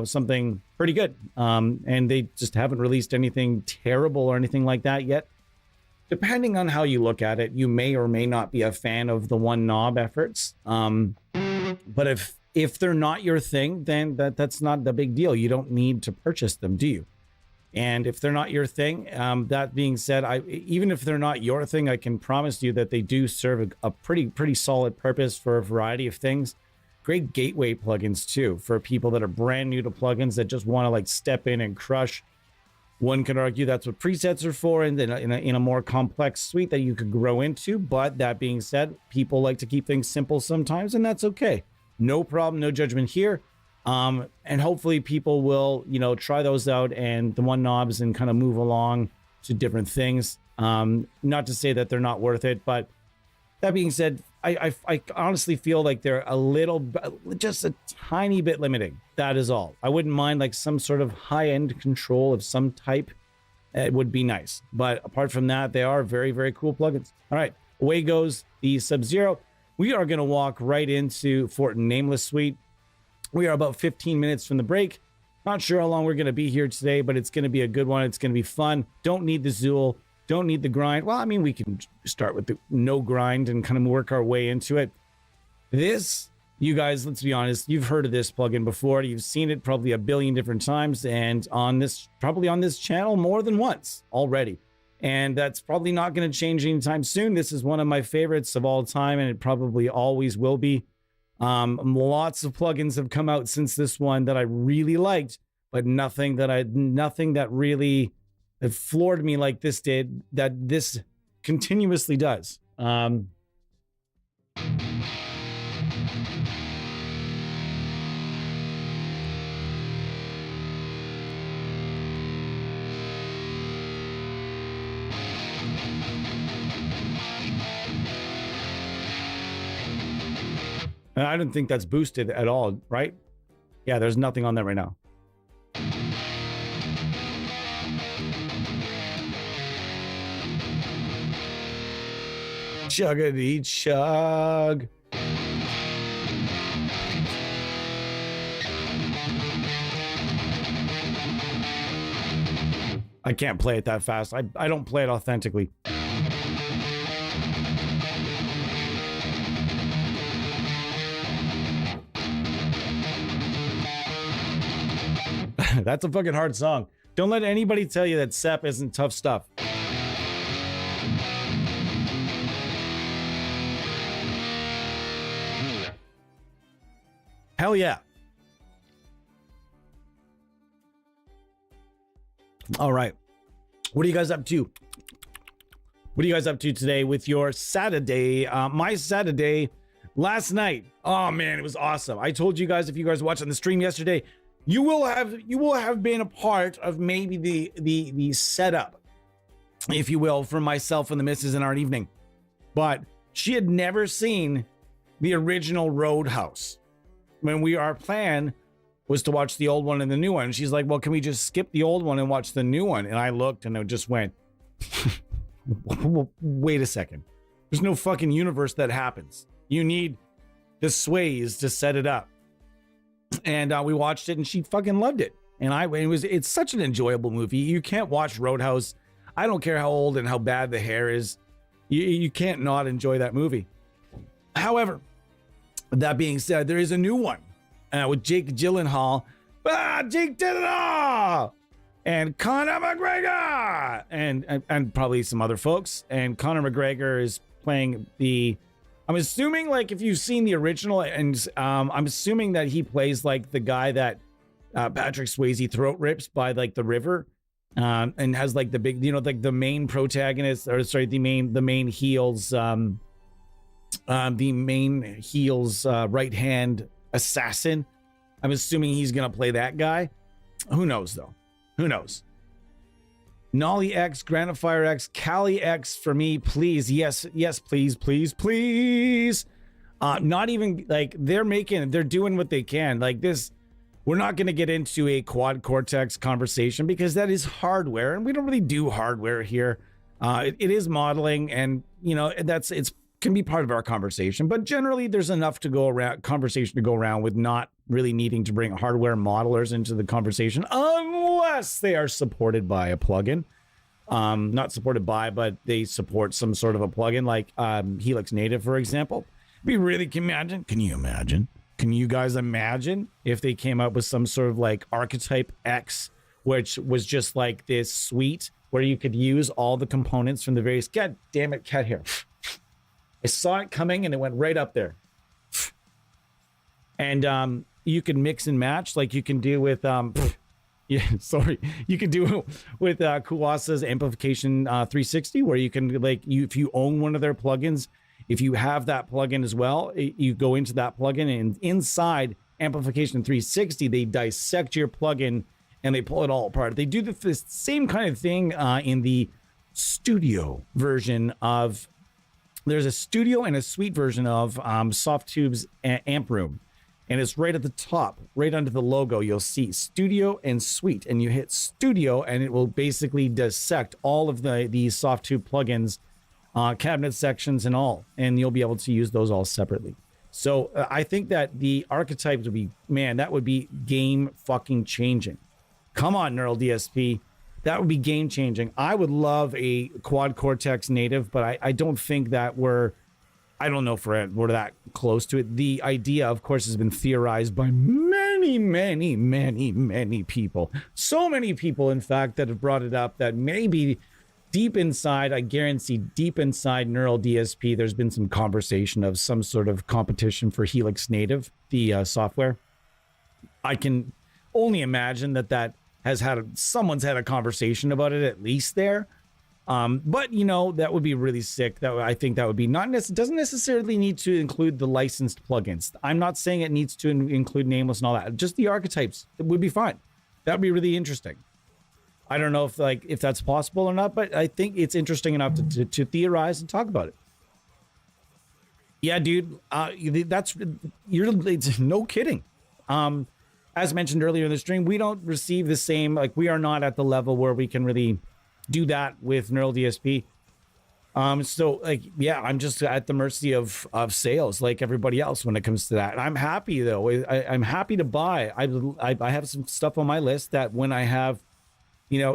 Speaker 2: something pretty good. And they just haven't released anything terrible or anything like that yet. Depending on how you look at it, you may or may not be a fan of the one knob efforts. But if they're not your thing, then that's not the big deal. You don't need to purchase them, do you? And if they're not your thing, that being said, even if they're not your thing, I can promise you that they do serve a pretty solid purpose for a variety of things. Great gateway plugins too, for people that are brand new to plugins that just want to like step in and crush. One could argue that's what presets are for, and then in a more complex suite that you could grow into. But that being said, people like to keep things simple sometimes, and that's okay. No problem, no judgment here. And hopefully people will, try those out and the one knobs and kind of move along to different things. Not to say that they're not worth it, but that being said, I honestly feel like they're just a tiny bit limiting. That is all. I wouldn't mind like some sort of high-end control of some type. It would be nice. But apart from that, they are very, very cool plugins. All right, away goes the Sub-Zero. We are going to walk right into Fort Nameless Suite. We are about 15 minutes from the break. Not sure how long we're going to be here today, but it's going to be a good one. It's going to be fun. Don't need the Zool. Don't need the grind. Well, I mean, we can start with the no grind and kind of work our way into it. This, you guys, let's be honest, you've heard of this plugin before. You've seen it probably a billion different times, and probably on this channel more than once already. And that's probably not going to change anytime soon. This is one of my favorites of all time, and it probably always will be. Lots of plugins have come out since this one that I really liked, but nothing that really floored me like this did, that this continuously does. I don't think that's boosted at all, right? Yeah, there's nothing on that right now. Chuggity chug. I can't play it that fast. I don't play it authentically. That's a fucking hard song. Don't let anybody tell you that SEP isn't tough stuff. Hell yeah. All right. What are you guys up to? What are you guys up to today with your Saturday? My Saturday last night. Oh man, it was awesome. I told you guys, if you guys watched on the stream yesterday, you will have been a part of maybe the setup, if you will, for myself and the missus in our evening. But she had never seen the original Roadhouse. When our plan was to watch the old one and the new one. She's like, well, can we just skip the old one and watch the new one? And I looked and it just went, wait a second. There's no fucking universe that happens. You need the sways to set it up. And we watched it and she fucking loved it. And it's such an enjoyable movie. You can't watch Roadhouse. I don't care how old and how bad the hair is. You can't not enjoy that movie. However, that being said, there is a new one
Speaker 1: with Jake Gyllenhaal. Jake did it all! And Conor McGregor! And probably some other folks. And Conor McGregor is playing I'm assuming, like, if you've seen the original, and I'm assuming that he plays like the guy that Patrick Swayze throat rips by like the river, and has like the big, like the main protagonist, or sorry, the main heel's right hand assassin. I'm assuming he's gonna play that guy. Who knows though? Who knows? Nolly X, Granite Fire X, Cali X for me, please. Yes, please. Not even like they're doing what they can. Like this, we're not going to get into a quad cortex conversation because that is hardware, and we don't really do hardware here. It is modeling, and it's can be part of our conversation, but generally there's enough conversation to go around with not really needing to bring hardware modelers into the conversation unless they are supported by a plugin. Not supported by, but they support some sort of a plugin like Helix Native, for example. Can you guys imagine if they came up with some sort of like Archetype X, which was just like this suite where you could use all the components from the various, god damn it, cat hair. I saw it coming and it went right up there. And you can mix and match like you can do with you can do with Kuwasa's amplification 360, where you can if you own one of their plugins, if you have that plugin as well, you go into that plugin, and inside amplification 360 they dissect your plugin and they pull it all apart. They do this same kind of thing in the studio version of. There's a studio and a suite version of Softtube's Amp Room. And it's right at the top, right under the logo, you'll see studio and suite. And you hit studio and it will basically dissect all of the Softtube plugins, cabinet sections and all. And you'll be able to use those all separately. So I think that the archetypes would be, man, that would be game fucking changing. Come on, Neural DSP. That would be game changing. I would love a quad cortex native, but I don't think that I don't know if we're that close to it. The idea, of course, has been theorized by many people. So many people, in fact, that have brought it up that maybe deep inside, I guarantee deep inside Neural DSP, there's been some conversation of some sort of competition for Helix Native, the software. I can only imagine that someone's had a conversation about it at least there. But that would be really sick. I think that would be doesn't necessarily need to include the licensed plugins. I'm not saying it needs to include Nameless and all that. Just the archetypes would be fine. That would be really interesting. I don't know if that's possible or not, but I think it's interesting enough to theorize and talk about it. Yeah, dude, it's no kidding. As mentioned earlier in the stream, we don't receive the same, we are not at the level where we can really do that with Neural DSP. So I'm just at the mercy of sales like everybody else when it comes to that. I'm happy though. I'm happy to buy. I have some stuff on my list that when I have,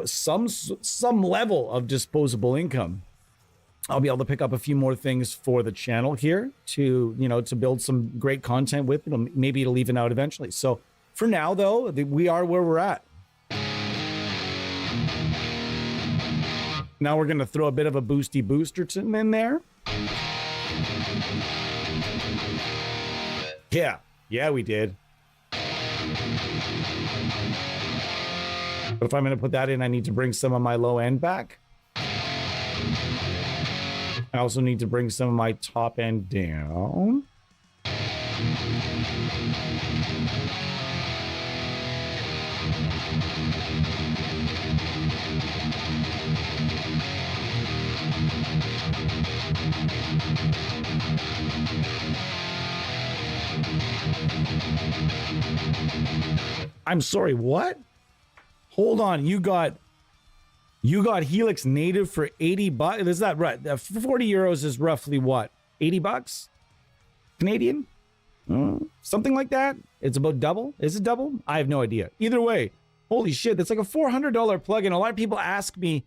Speaker 1: some level of disposable income, I'll be able to pick up a few more things for the channel here to build some great content with. Maybe it'll even out eventually. So for now though, we are where we're at. Now we're going to throw a bit of a boosty booster in there. Yeah, we did. But if I'm going to put that in, I need to bring some of my low end back. I also need to bring some of my top end down. I'm sorry, what? Hold on, you got Helix Native for 80 bucks? Is that right? 40 euros is roughly what? 80 bucks? Canadian? Something like that? It's about double? Is it double? I have no idea. Either way, holy shit, that's like a $400 plugin. A lot of people have asked me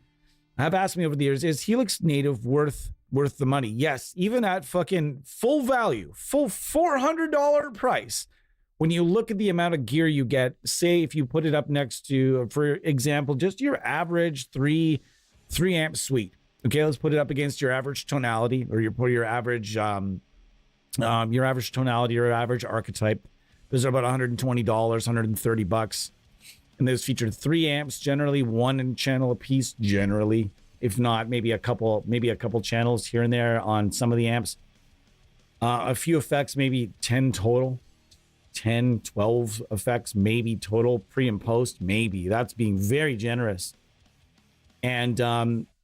Speaker 1: over the years, is Helix Native worth the money? Yes, even at fucking full value, full $400 price, when you look at the amount of gear you get, say if you put it up next to, for example, just your average 3 amp suite. Okay, let's put it up against your average tonality, or your average tonality or average archetype. Those are about $120, $130. And those featured 3 amps, generally 1 channel a piece, generally. If not, maybe a couple channels here and there on some of the amps. A few effects, maybe 10 total. 10, 12 effects, maybe total, pre and post, maybe. That's being very generous. And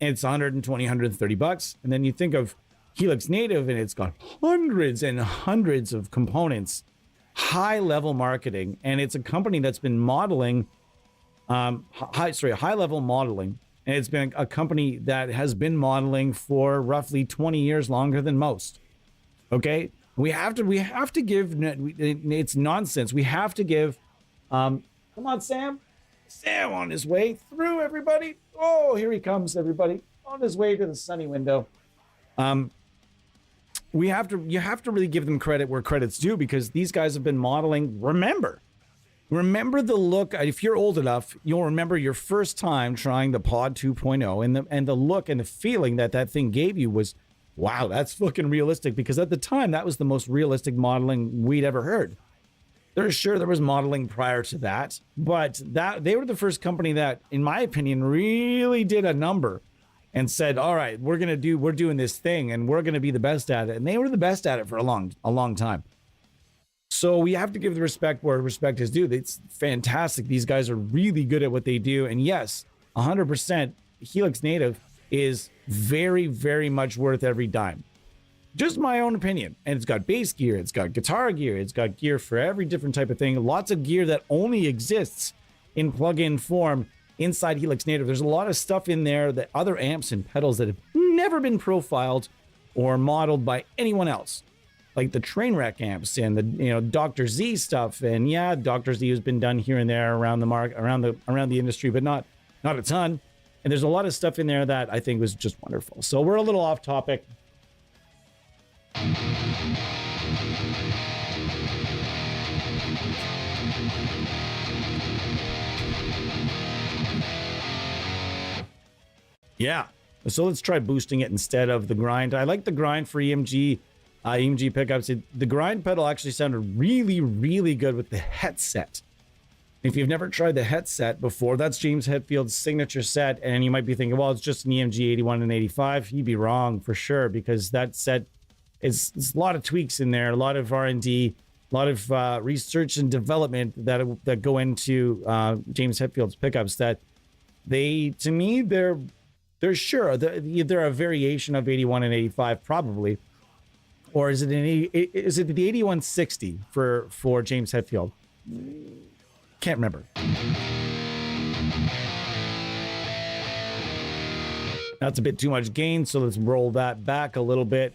Speaker 1: it's $120, $130. And then you think of Helix Native, and it's got hundreds and hundreds of components, high-level marketing, and it's a company that's been modeling, high-level modeling, and it's been a company that has been modeling for roughly 20 years, longer than most. Okay, we have to give. It's nonsense. We have to give. Come on, Sam on his way through. Everybody, oh, here he comes. Everybody on his way to the sunny window. You have to really give them credit where credit's due, because these guys have been modeling. Remember the look. If you're old enough, you'll remember your first time trying the Pod 2.0, and the look and the feeling that thing gave you was, wow, that's fucking realistic. Because at the time, that was the most realistic modeling we'd ever heard. There was modeling prior to that, but that they were the first company that, in my opinion, really did a number and said, all right, we're doing this thing and we're going to be the best at it. And they were the best at it for a long time. So we have to give the respect where respect is due. It's fantastic. These guys are really good at what they do. And yes, 100% Helix Native is very, very much worth every dime. Just my own opinion. And it's got bass gear, it's got guitar gear, it's got gear for every different type of thing. Lots of gear that only exists in plug-in form inside Helix Native. There's a lot of stuff in there, that other amps and pedals that have never been profiled or modeled by anyone else, like the Trainwreck amps and the Dr. Z stuff. And yeah, Dr. Z has been done here and there around the industry, but not a ton. And there's a lot of stuff in there that I think was just wonderful. So we're a little off topic. Yeah, so let's try boosting it instead of the grind. I like the grind for EMG pickups. The grind pedal actually sounded really, really good with the headset. If you've never tried the headset before, that's James Hetfield's signature set, and you might be thinking, well, it's just an EMG 81 and 85. You'd be wrong for sure, because that set is a lot of tweaks in there, a lot of R&D, a lot of research and development that go into James Hetfield's pickups. That they're sure they're a variation of 81 and 85 probably, or is it the 8160 for James Hetfield? Can't remember. That's a bit too much gain, so let's roll that back a little bit.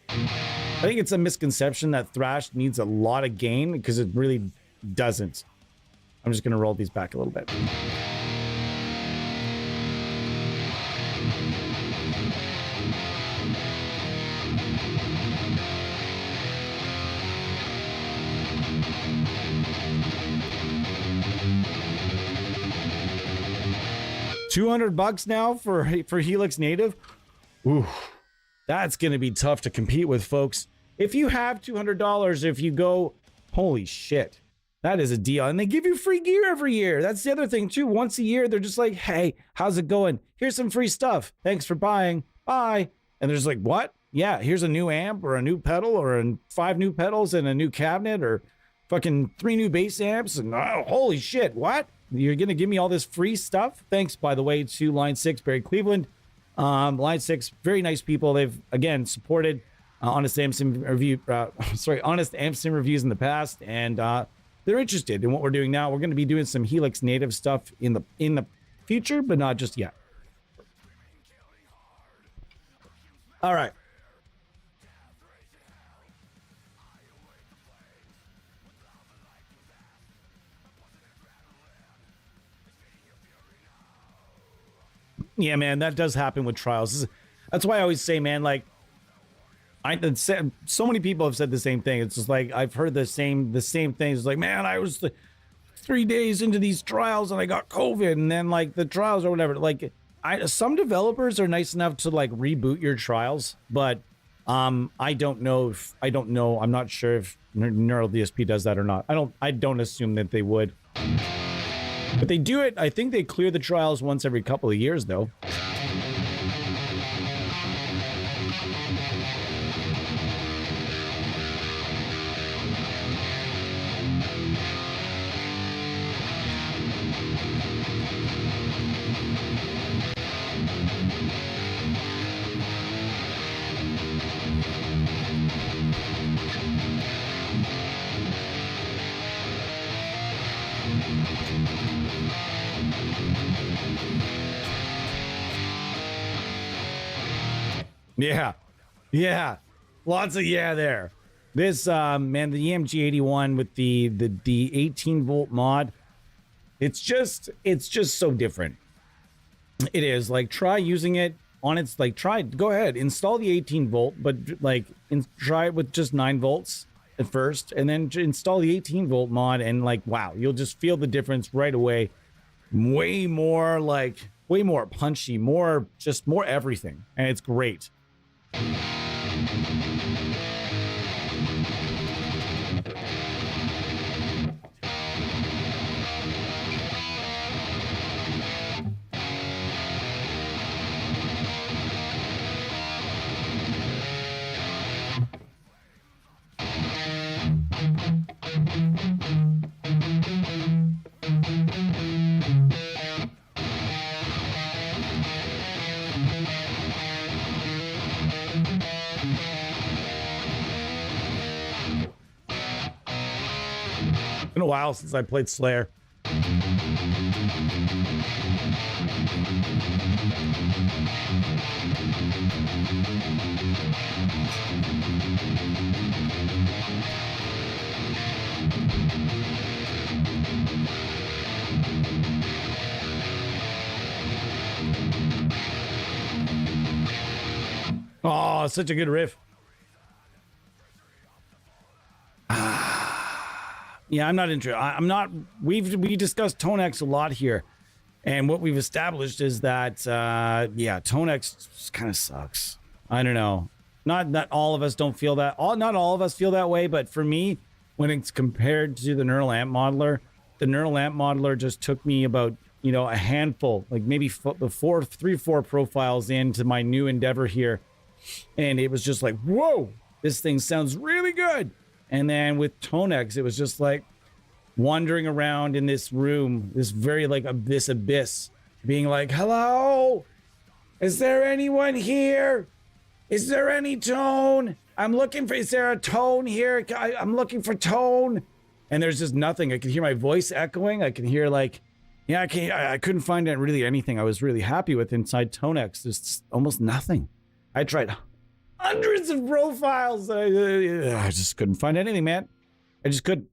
Speaker 1: I think it's a misconception that thrash needs a lot of gain, because it really doesn't. I'm just going to roll these back a little bit. $200 now for Helix Native. Ooh, that's going to be tough to compete with, folks. If you have $200, if you go, holy shit, that is a deal. And they give you free gear every year. That's the other thing too. Once a year, they're just like, hey, how's it going? Here's some free stuff. Thanks for buying. Bye. And they're just like, what? Yeah, here's a new amp or a new pedal or 5 new pedals and a new cabinet or fucking 3 new bass amps. And oh, holy shit, what? You're going to give me all this free stuff? Thanks, by the way, to Line 6, Barry Cleveland. Line 6, very nice people. They've, again, supported Honest Amp Sim reviews in the past, and they're interested in what we're doing now. We're going to be doing some Helix Native stuff in the future, but not just yet. All right. Yeah, man, that does happen with trials. That's why I always say, man, like, So many people have said the same thing. It's just like I've heard the same things. It's like, man, I was 3 days into these trials and I got COVID, and then like the trials or whatever. Like, some developers are nice enough to like reboot your trials, but I don't know. I'm not sure if Neural DSP does that or not. I don't assume that they would, but they do it. I think they clear the trials once every couple of years, though. Yeah, lots of there. This man, the EMG 81 with the 18 volt mod, it's just so different. It is like, try using it on its go ahead, install the 18 volt, but like try it with just 9 volts at first, and then install the 18 volt mod, and like, wow, you'll just feel the difference right away. Way more punchy, more everything, and it's great. Been a while since I played Slayer. Oh, such a good riff. Yeah, I'm not interested. I'm not. We discussed ToneX a lot here, and what we've established is that ToneX kind of sucks. I don't know. Not that all of us don't feel that. Not all of us feel that way, but for me, when it's compared to the neural amp modeler, the neural amp modeler just took me about a handful, like maybe 3 or 4 profiles into my new endeavor here, and it was just like, whoa, this thing sounds really good. And then with ToneX, it was just like wandering around in this room, this very like this abyss, being like, hello, is there anyone here? Is there any tone? Is there a tone here? I'm looking for tone. And there's just nothing. I could hear my voice echoing. I can hear like, I couldn't find really anything I was really happy with inside ToneX. There's almost nothing. I tried hundreds of profiles. I just couldn't find anything, man. I just couldn't.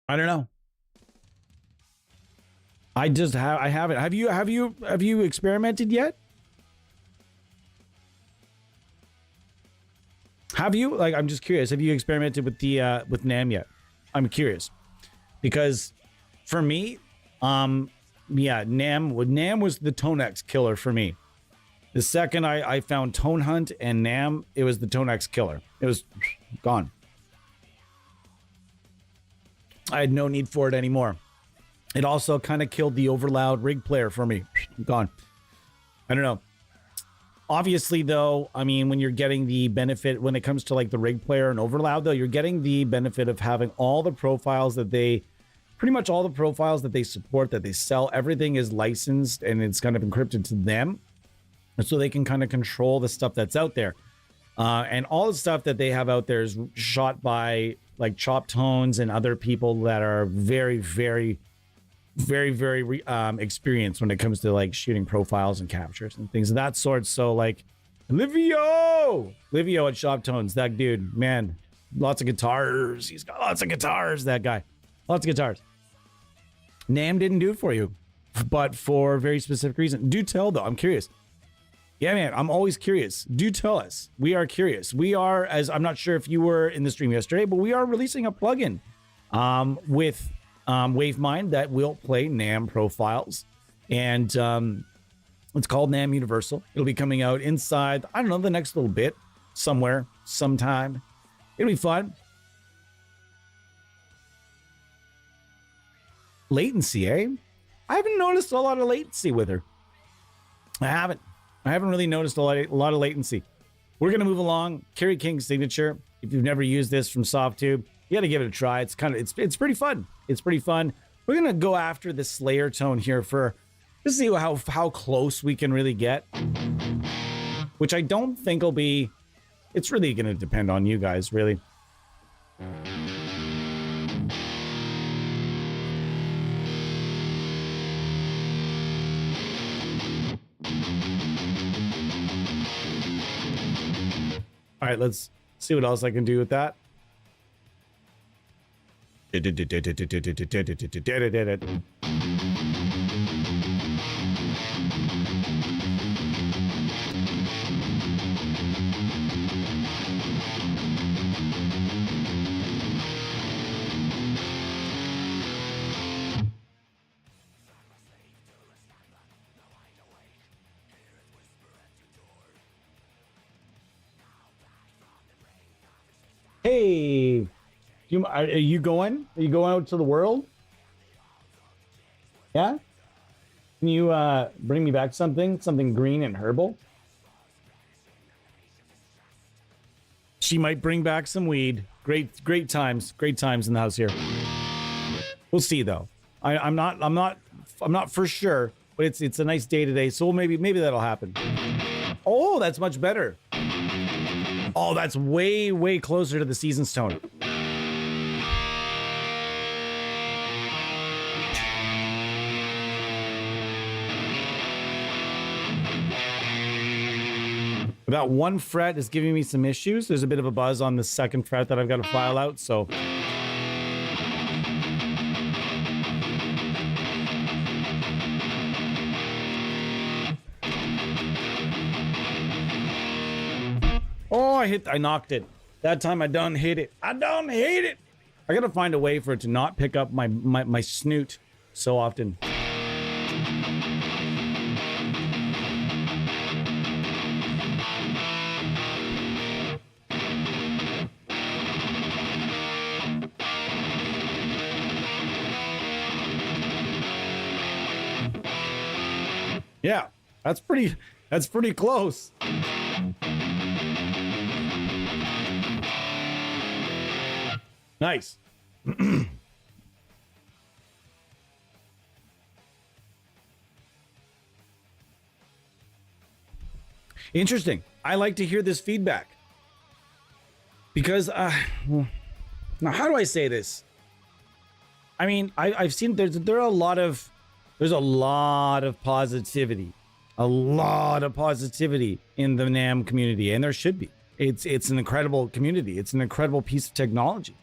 Speaker 1: I don't know. I haven't. Have you experimented yet? Have you? Like, I'm just curious. Have you experimented with the with NAM yet? I'm curious because for me, NAM was the ToneX killer for me. The second I found Tone Hunt and NAM, it was the ToneX killer. It was gone. I had no need for it anymore. It also kind of killed the overloud rig player for me. Gone. I don't know. Obviously, though, I mean, when you're getting the benefit, when it comes to like the rig player and overloud, though, you're getting the benefit of having all the profiles that pretty much all the profiles that they support, that they sell. Everything is licensed and it's kind of encrypted to them. So they can kind of control the stuff that's out there. And all the stuff that they have out there is shot by like Chop Tones and other people that are very, very, very, very experienced when it comes to like shooting profiles and captures and things of that sort. So like Livio at Chop Tones, that dude, man, lots of guitars. He's got lots of guitars, that guy. Lots of guitars. NAM didn't do it for you, but for a very specific reason. Do tell, though. I'm curious.
Speaker 2: Yeah, man, I'm always curious. Do tell us. We are curious. We are, as I'm not sure if you were in the stream yesterday, but we are releasing a plugin with WaveMind that will play NAM profiles. And it's called NAM Universal. It'll be coming out inside, I don't know, the next little bit, somewhere, sometime. It'll be fun. Latency, eh? I haven't noticed a lot of latency with her. I haven't really noticed a lot of latency. We're going to move along. Kerry King's signature. If you've never used this from SoftTube, you got to give it a try. It's pretty fun. It's pretty fun. We're going to go after the Slayer tone here to see how close we can really get, which I don't think will be, it's really going to depend on you guys, really. All right, let's see what else I can do with that. Hey, are you going? Are you going out to the world? Yeah? Can you bring me back something green and herbal? She might bring back some weed. Great times in the house here. We'll see though. I'm not for sure, but it's a nice day today, so maybe that'll happen. Oh, that's much better. Oh, that's way closer to the season's tone. About one fret is giving me some issues. There's a bit of a buzz on the second fret that I've got to file out, so. Oh, I knocked it. That time I done hit it. I gotta find a way for it to not pick up my snoot so often. Yeah, that's pretty close. Nice. Interesting. I like to hear this feedback because now how do I say this? I mean, I've seen there's a lot of positivity, in the NAM community, and there should be. It's an incredible community. It's an incredible piece of technology.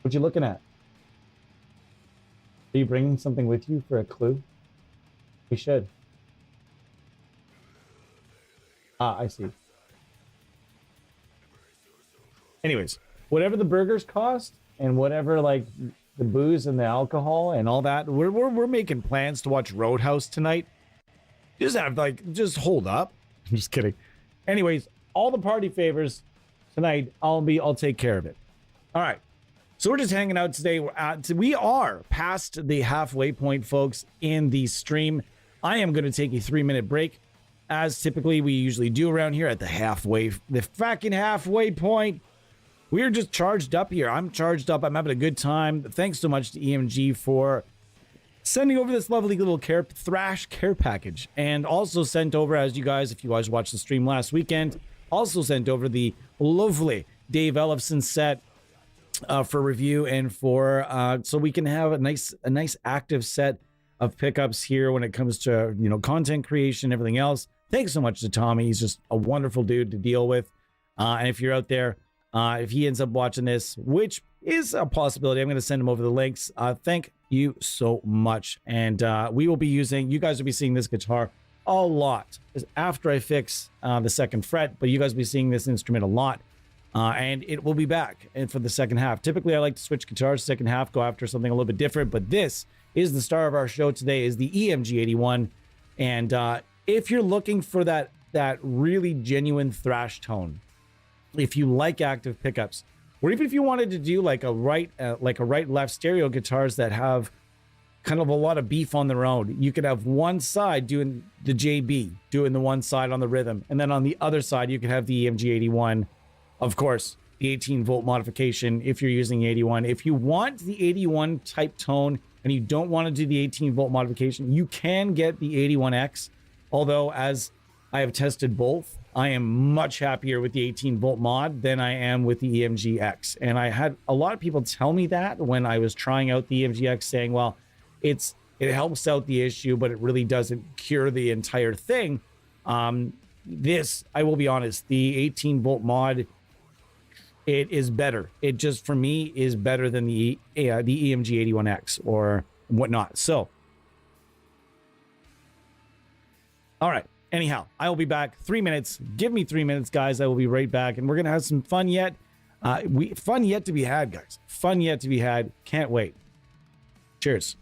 Speaker 2: What you looking at? Are you bringing something with you for a clue? We should. Ah, I see. Anyways, whatever the burgers cost and whatever like the booze and the alcohol and all that, we're making plans to watch Roadhouse tonight. Just hold up. I'm just kidding. Anyways, all the party favors tonight, I'll take care of it. All right. So we're just hanging out today. We are past the halfway point, folks, in the stream. I am going to take a 3-minute break, as typically we usually do around here at the fucking halfway point. We're just charged up here. I'm charged up. I'm having a good time. Thanks so much to EMG for sending over this lovely little thrash care package, and also sent over, as you guys, if you guys watched the stream last weekend, also sent over the lovely Dave Ellefson set for review and for so we can have a nice active set of pickups here when it comes to content creation, everything else. Thanks so much to Tommy. He's just a wonderful dude to deal with. And if you're out there, if he ends up watching this, which
Speaker 1: is a possibility. I'm going to send him over the links. Thank you so much. And we will be using, you guys will be seeing this guitar a lot after I fix the second fret, but you guys will be seeing this instrument a lot. And it will be back and for the second half. Typically, I like to switch guitars second half, go after something a little bit different, but this is the star of our show today, is the EMG 81. And if you're looking for that really genuine thrash tone, if you like active pickups, or even if you wanted to do like a right left stereo guitars that have kind of a lot of beef on their own, you could have one side doing the JB, doing the one side on the rhythm, and then on the other side you could have the EMG 81. Of course, the 18-volt modification if you're using the 81. If you want the 81 type tone and you don't want to do the 18-volt modification, you can get the 81X. Although, as I have tested both, I am much happier with the 18-volt mod than I am with the EMG X. And I had a lot of people tell me that when I was trying out the EMG X, saying, well, it helps out the issue, but it really doesn't cure the entire thing. This, I will be honest, the 18-volt mod, it is better. It just, for me, is better than the EMG 81X or whatnot. So, all right. Anyhow, I will be back. 3 minutes. Give me 3 minutes, guys. I will be right back, and we're gonna have some fun yet. Fun yet to be had, guys. Fun yet to be had. Can't wait. Cheers.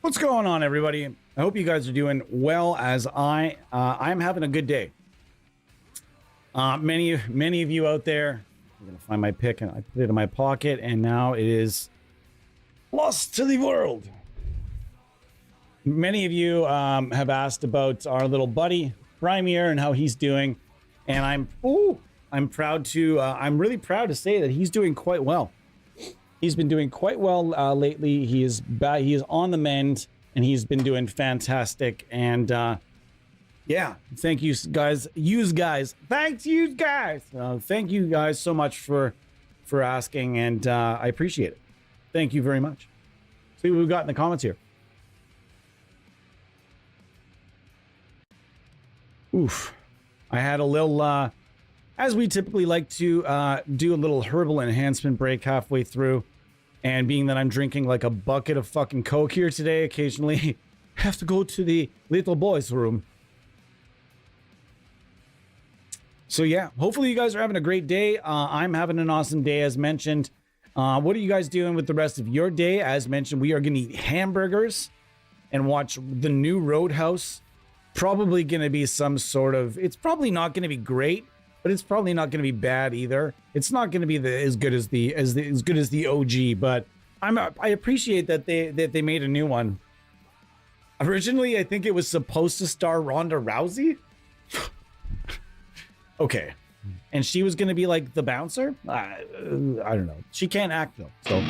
Speaker 1: What's going on, everybody? I hope you guys are doing well, as I'm having a good day. Many of you out there, I'm gonna find my pick, and I put it in my pocket, and now it is lost to the world. Many of you have asked about our little buddy Premier and how he's doing, and I'm really proud to say that he's doing quite well. He's been doing quite well lately. He is on the mend, and he's been doing fantastic. And yeah, thank you guys. Thank you guys so much for asking, and I appreciate it. Thank you very much. See what we've got in the comments here. Oof. I had a little, as we typically like to do a little herbal enhancement break halfway through. And being that I'm drinking like a bucket of fucking Coke here today, occasionally have to go to the little boys' room So yeah, hopefully you guys are having a great day. I'm having an awesome day, as mentioned. What are you guys doing with the rest of your day? As mentioned, we are going to eat hamburgers and watch the new Roadhouse. Probably going to be some sort of, it's probably not going to be great, but it's probably not going to be bad either. It's not going to be as good as the OG, but I appreciate that they made a new one. Originally, I think it was supposed to star Ronda Rousey. Okay. And she was going to be like the bouncer? I don't know. She can't act though. So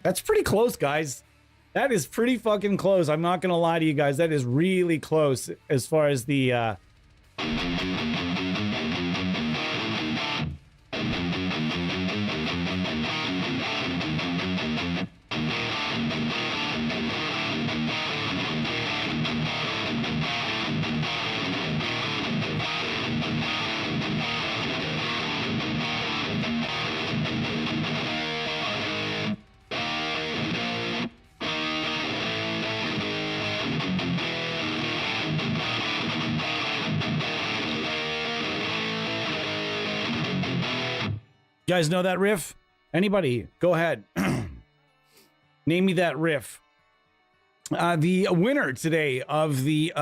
Speaker 1: that's pretty close, guys. That is pretty fucking close. I'm not going to lie to you guys. That is really close as far as the You guys know that riff? Anybody? Go ahead. Name me that riff. The winner today of the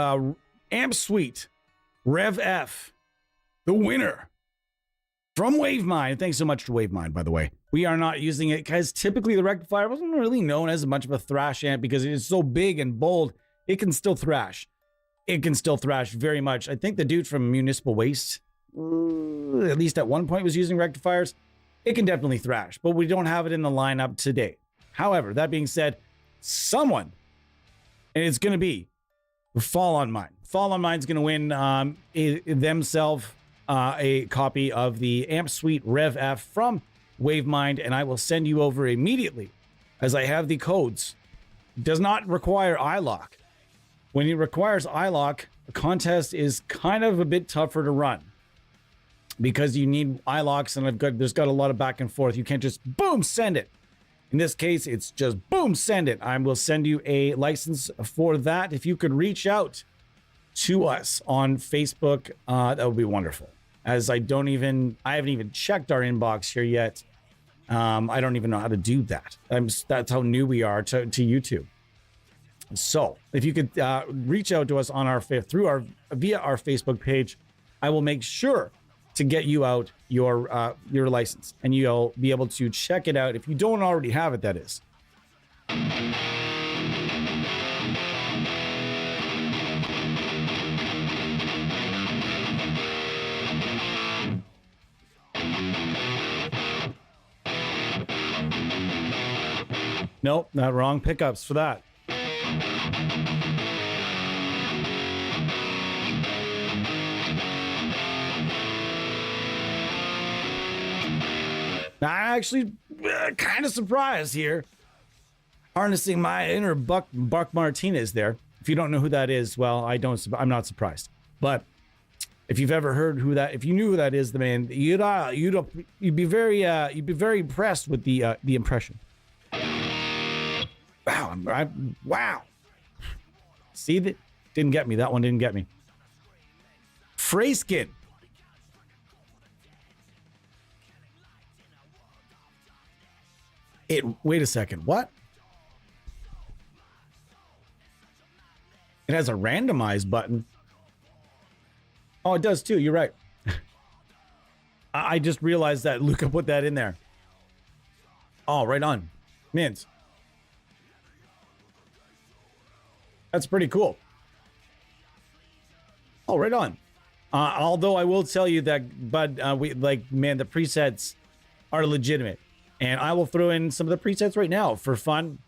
Speaker 1: Amp Suite Rev F. The winner from Wavemind. Thanks so much to Wavemind, by the way. We are not using it because typically the rectifier wasn't really known as much of a thrash amp because it is so big and bold. It can still thrash. It can still thrash very much. I think the dude from Municipal Waste, at least at one point, was using rectifiers. It can definitely thrash, but we don't have it in the lineup today. However, that being said, someone, and it's going to be Fall on Mine. Fall on Mine's going to win themselves a copy of the Amp Suite Rev F from Wavemind, and I will send you over immediately as I have the codes. It does not require iLock. When it requires iLock, the contest is kind of a bit tougher to run, because you need iLocks, and there's got a lot of back and forth. You can't just boom send it. In this case, it's just boom send it. I will send you a license for that. If you could reach out to us on Facebook, that would be wonderful. As I haven't even checked our inbox here yet. I don't even know how to do that. That's how new we are to YouTube. So if you could reach out to us on via our Facebook page, I will make sure to get you out your license, and you'll be able to check it out if you don't already have it, that is. Nope, not wrong pickups for that. Now, I'm actually kind of surprised here. Harnessing my inner Buck Martinez there. If you don't know who that is, well, I'm not surprised. But if you've ever heard if you knew who that is, the man, you'd be very impressed with the impression. Wow. See that? Didn't get me. That one didn't get me. Freyskin. Wait a second. What? It has a randomize button. Oh, it does too. You're right. I just realized that Luca put that in there. Oh, right on. Mint. That's pretty cool. Oh, right on. Although I will tell you that, Bud, the presets are legitimate. And I will throw in some of the presets right now for fun.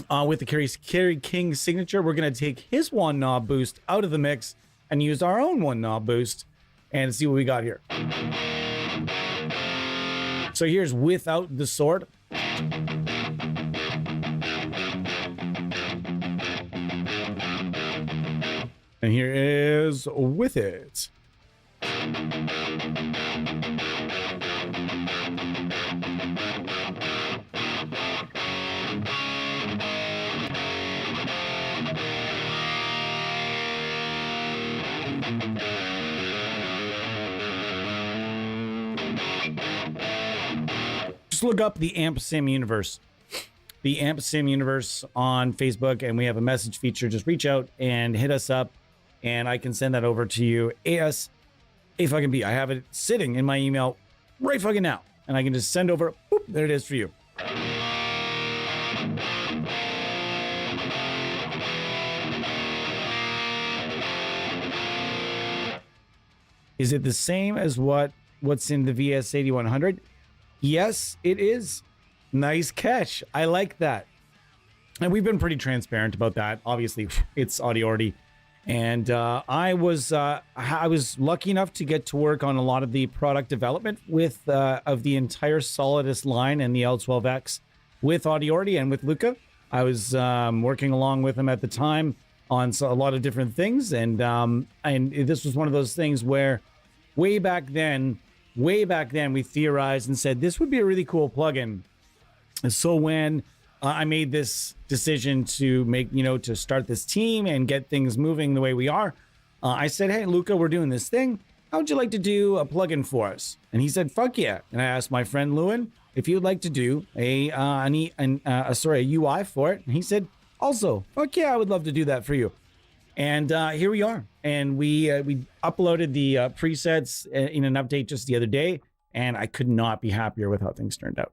Speaker 1: With the Kerry King signature, we're going to take his one knob boost out of the mix and use our own one knob boost and see what we got here. So here's without the sword. And here is with it. look up the Amp Sim Universe. The Amp Sim Universe on Facebook, and we have a message feature. Just reach out and hit us up, and I can send that over to you. ASAP. I have it sitting in my email right fucking now, and I can just send over. Boop, there it is for you. Is it the same as what's in the VS8100? Yes, it is. Nice catch. I like that. And we've been pretty transparent about that. Obviously, it's Audiority. And I was lucky enough to get to work on a lot of the product development with of the entire Solidus line and the L12X with Audiority and with Luca. I was working along with him at the time on a lot of different things, and this was one of those things where way back then we theorized and said this would be a really cool plugin. And so when I made this decision to to start this team and get things moving the way we are, I said, hey Luca, we're doing this thing, how would you like to do a plugin for us? And he said, fuck yeah. And I asked my friend Lewin if he would like to do a UI for it, and he said, also, fuck yeah, I would love to do that for you. And here we are. And we uploaded the presets in an update just the other day, and I could not be happier with how things turned out.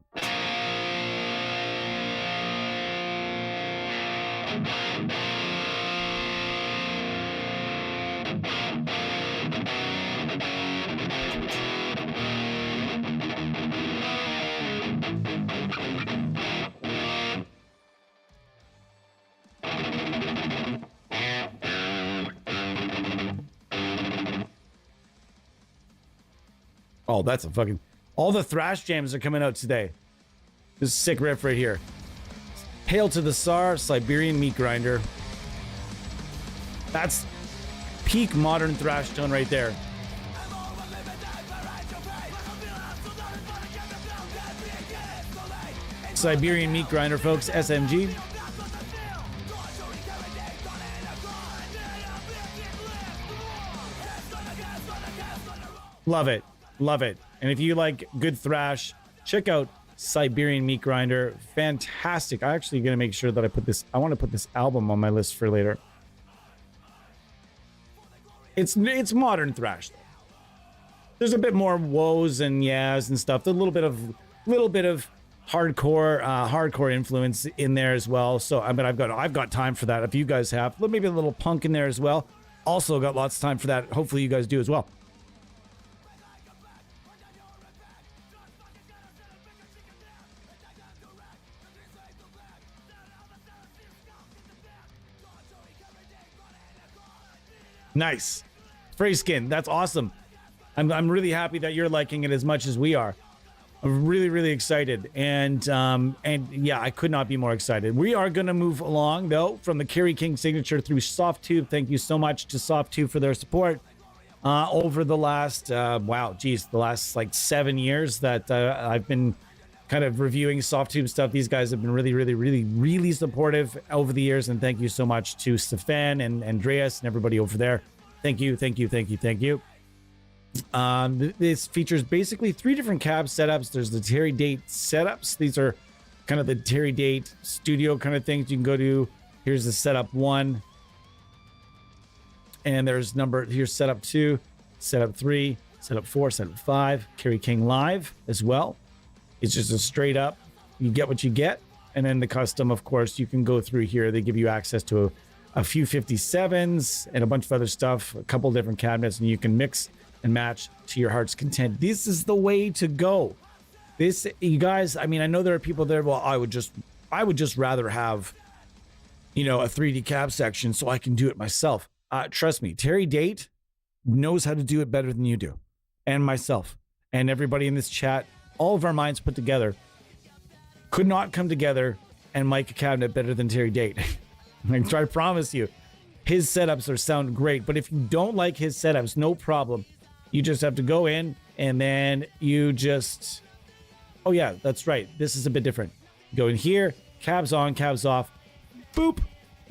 Speaker 1: Oh, that's a fucking... All the thrash jams are coming out today. This is a sick riff right here. Hail to the Tsar, Siberian Meat Grinder. That's peak modern thrash tone right there. Siberian Meat Grinder, folks, SMG. Love it. Love it. And if you like good thrash, check out Siberian Meat Grinder. Fantastic. I'm actually going to make sure that I want to put this album on my list for later. It's modern thrash though. There's a bit more woes and yas and stuff. There's a little bit of hardcore influence in there as well. So I mean, I've got time for that. If you guys have, maybe a little punk in there as well. Also got lots of time for that. Hopefully you guys do as well. Nice. Spray skin. That's awesome. I'm really happy that you're liking it as much as we are. I'm really, really excited. And yeah, I could not be more excited. We are going to move along, though, from the Kerry King signature through SoftTube. Thank you so much to SoftTube for their support over the last, the last like 7 years that I've been kind of reviewing SoftTube stuff. These guys have been really, really, really, really supportive over the years. And thank you so much to Stefan and Andreas and everybody over there. Thank you, thank you, thank you, thank you. This features basically 3 different cab setups. There's the Terry Date setups. These are kind of the Terry Date studio kind of things you can go to. Here's the setup 1. And here's setup 2, setup 3, setup 4, setup 5, Kerry King Live as well. It's just a straight up, you get what you get. And then the custom, of course, you can go through here. They give you access to a few 57s and a bunch of other stuff, a couple different cabinets, and you can mix and match to your heart's content. This is the way to go. This, you guys, I mean, I know there are people there, well, I would just rather have, a 3D cab section so I can do it myself. Trust me, Terry Date knows how to do it better than you do. And myself and everybody in this chat. All of our minds put together could not come together and mic a cabinet better than Terry Date. I promise you, his setups sound great. But if you don't like his setups, no problem. You just have to go in and then you just, oh yeah, that's right. This is a bit different. Go in here, cabs on, cabs off, boop,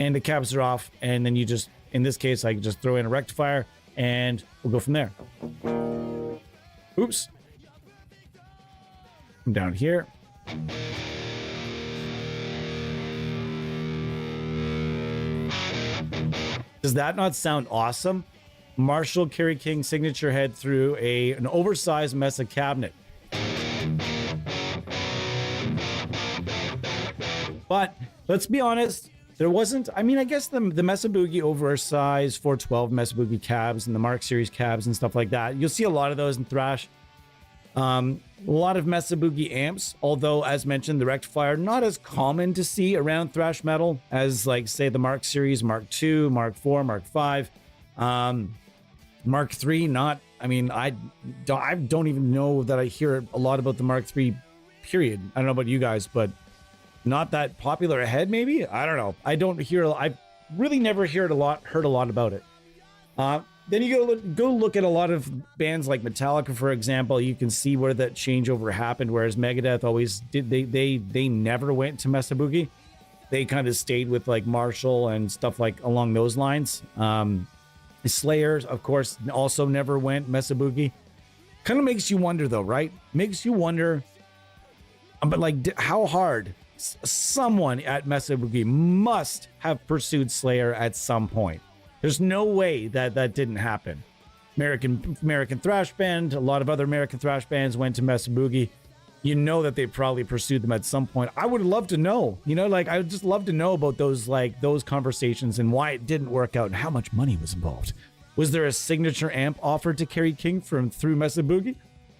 Speaker 1: and the cabs are off. And then you just, in this case, I can just throw in a rectifier and we'll go from there. Oops. Down here, Does that not sound awesome? Marshall Kerry King signature head through an oversized Mesa cabinet. But let's be honest, there wasn't, I mean, I guess the Mesa Boogie oversized 412 Mesa Boogie cabs and the Mark Series cabs and stuff like that. You'll see a lot of those in Thrash. A lot of Mesa Boogie amps, although as mentioned, the rectifier not as common to see around thrash metal as like say the Mark Series, Mark II, Mark IV, Mark V, Mark III. Not, I mean, I don't even know that I hear a lot about the Mark III. Period. I don't know about you guys, but not that popular ahead. Maybe, I don't know. I don't hear. I've really never heard a lot about it. Then you go look at a lot of bands like Metallica, for example. You can see where that changeover happened. Whereas Megadeth always did, they never went to Mesa Boogie. They kind of stayed with like Marshall and stuff like along those lines. Slayer, of course, also never went Mesa Boogie. Kind of makes you wonder, though, right? Makes you wonder, but like how hard someone at Mesa Boogie must have pursued Slayer at some point. There's no way that didn't happen. American thrash band, a lot of other American thrash bands went to Mesa Boogie. You know that they probably pursued them at some point. I would love to know, you know, like I would just love to know about those conversations and why it didn't work out and how much money was involved. Was there a signature amp offered to Kerry King through Mesa Boogie?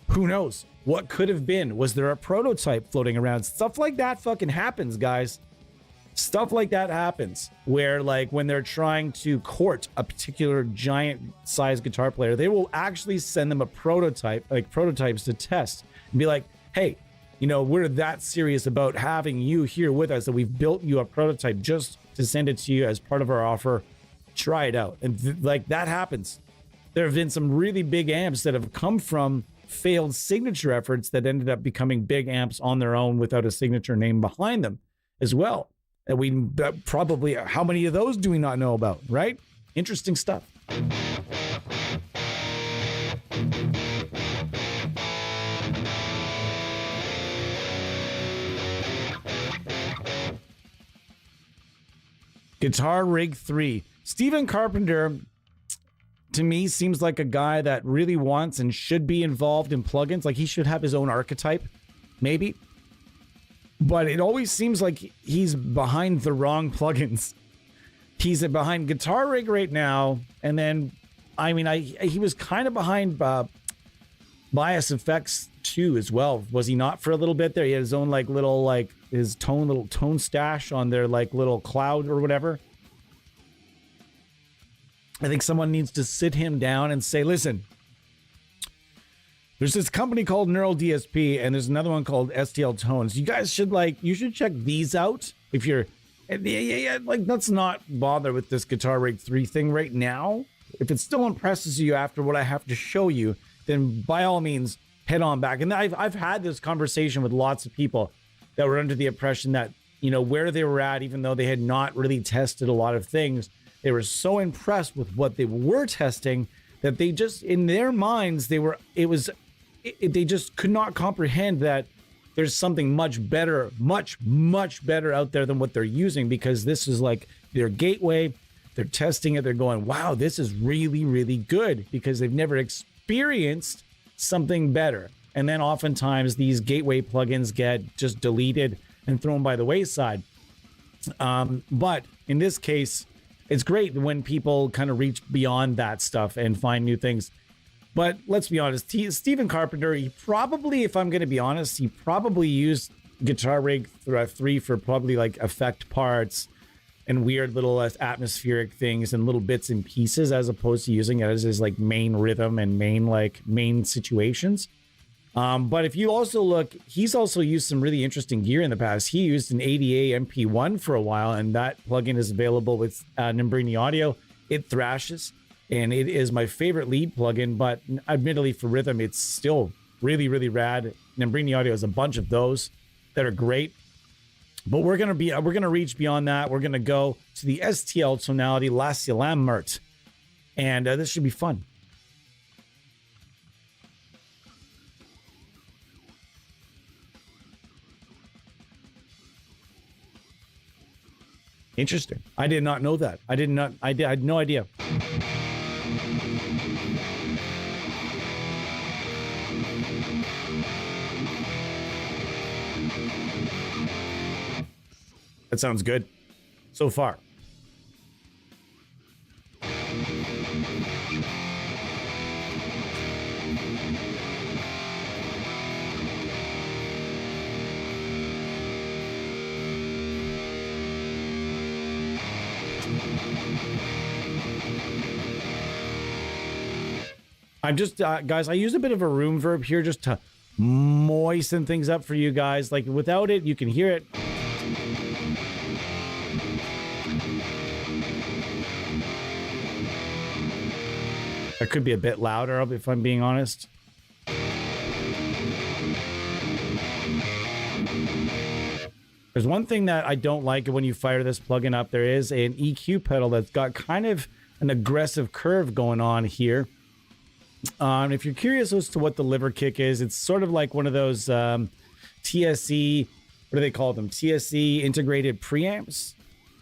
Speaker 1: Who knows? What could have been? Was there a prototype floating around? Stuff like that fucking happens, guys. Stuff like that happens where like when they're trying to court a particular giant size guitar player, they will actually send them a prototype, like prototypes to test and be like, hey, you know, we're that serious about having you here with us that we've built you a prototype just to send it to you as part of our offer. Try it out. And like that happens. There have been some really big amps that have come from failed signature efforts that ended up becoming big amps on their own without a signature name behind them as well. And probably, how many of those do we not know about, right? Interesting stuff. Guitar Rig 3. Stephen Carpenter, to me, seems like a guy that really wants and should be involved in plugins. Like he should have his own archetype, maybe. But it always seems like he's behind the wrong plugins. He's behind Guitar Rig right now. And then, I mean, he was kind of behind Bias Effects 2 as well. Was he not for a little bit there? He had his own like little, like his little tone stash on their like little cloud or whatever. I think someone needs to sit him down and say, listen, there's this company called Neural DSP and there's another one called STL Tones. You guys should you should check these out. If you're, like, let's not bother with this Guitar Rig 3 thing right now. If it still impresses you after what I have to show you, then by all means, head on back. And I've had this conversation with lots of people that were under the impression that, you know, where they were at, even though they had not really tested a lot of things, they were so impressed with what they were testing that they just, in their minds, they just could not comprehend that there's something much better out there than what they're using, because this is like their gateway. They're testing it. They're going, wow, this is really, really good, because they've never experienced something better. And then oftentimes these gateway plugins get just deleted and thrown by the wayside. But in this case, it's great when people kind of reach beyond that stuff and find new things. But let's be honest, Stephen Carpenter, he probably, if I'm going to be honest, he probably used Guitar Rig 3 for probably like effect parts and weird little atmospheric things and little bits and pieces, as opposed to using it as his like main rhythm and main situations. But if you also look, he's also used some really interesting gear in the past. He used an ADA MP1 for a while, and that plugin is available with Nambrini Audio. It thrashes, and it is my favorite lead plugin, but admittedly for rhythm, it's still really, really rad. Nambrini Audio has a bunch of those that are great. But we're gonna reach beyond that. We're gonna go to the STL tonality La Silamert, and this should be fun. Interesting. I did not know that. I had no idea. That sounds good so far. I'm just, guys, I use a bit of a room verb here just to moisten things up for you guys. Like, without it, you can hear it. That could be a bit louder, if I'm being honest. There's one thing that I don't like when you fire this plugin up. There is an EQ pedal that's got kind of an aggressive curve going on here. If you're curious as to what the liver kick is, it's sort of like one of those TSC, what do they call them? TSC integrated preamps.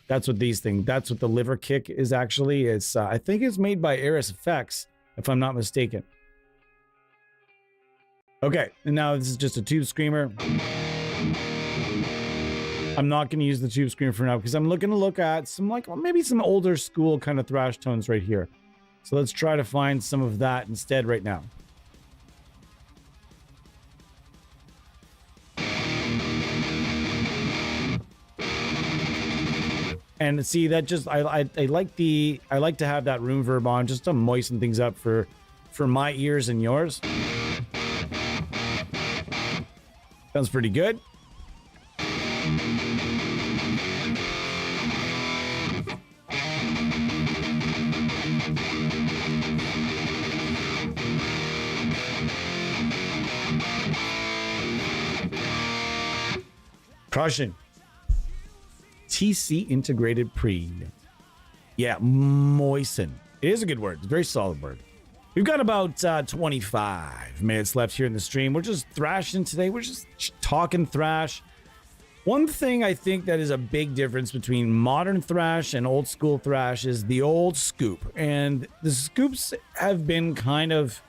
Speaker 1: That's what these things, that's what the liver kick is actually. It's, I think it's made by EMG, if I'm not mistaken. Okay, and now this is just a tube screamer. I'm not going to use the tube screamer for now because I'm looking to look at some, like, maybe some older school kind of thrash tones right here. So let's try to find some of that instead right now. And see, that just, I like to have that room verb on just to moisten things up for my ears and yours. Sounds pretty good. Caution. TC integrated pre. Yeah, moisten. It is a good word. It's a very solid word. We've got about 25 minutes left here in the stream. We're just thrashing today. We're just talking thrash. One thing I think that is a big difference between modern thrash and old school thrash is the old scoop. And the scoops have been kind of...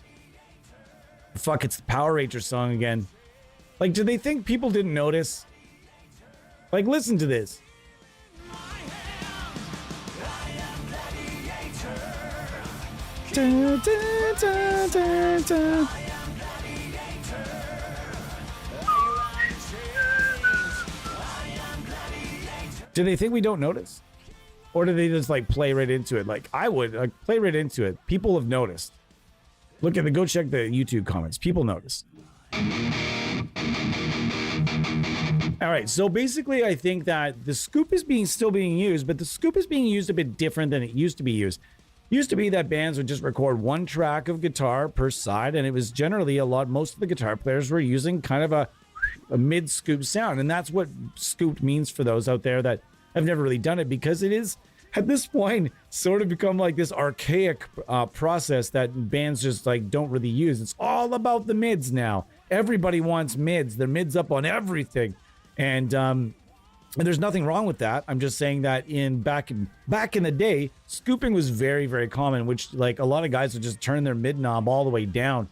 Speaker 1: Fuck, it's the Power Ranger song again. Like, do they think people didn't notice? Like, listen to this. Dun, dun, dun, dun, dun. Do they think we don't notice? Or do they just like play right into it? Like I would like play right into it. People have noticed. Look at the, go check the YouTube comments. People notice. All right, so basically I think that the scoop is still being used, but the scoop is being used a bit different than it used to be used. Used to be that bands would just record one track of guitar per side, and it was generally most of the guitar players were using kind of a mid-scoop sound, and that's what scooped means for those out there that have never really done it, because it is, at this point, sort of become like this archaic process that bands just like don't really use. It's all about the mids now. Everybody wants mids. They're mids up on everything, and there's nothing wrong with that. I'm just saying that back in the day, scooping was very, very common, which like a lot of guys would just turn their mid knob all the way down,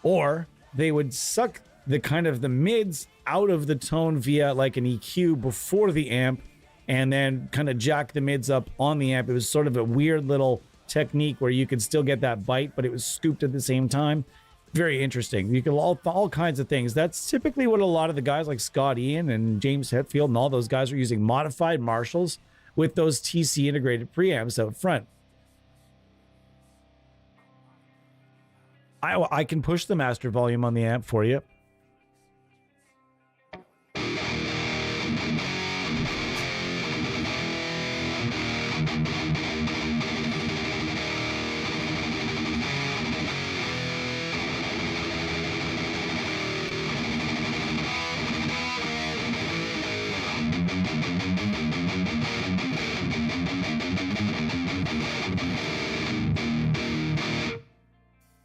Speaker 1: or they would suck the mids out of the tone via like an EQ before the amp, and then kind of jack the mids up on the amp. It was sort of a weird little technique where you could still get that bite, but it was scooped at the same time. Very interesting. You can all kinds of things. That's typically what a lot of the guys like Scott Ian and James Hetfield and all those guys are using, modified Marshalls with those TC integrated preamps out front. I can push the master volume on the amp for you.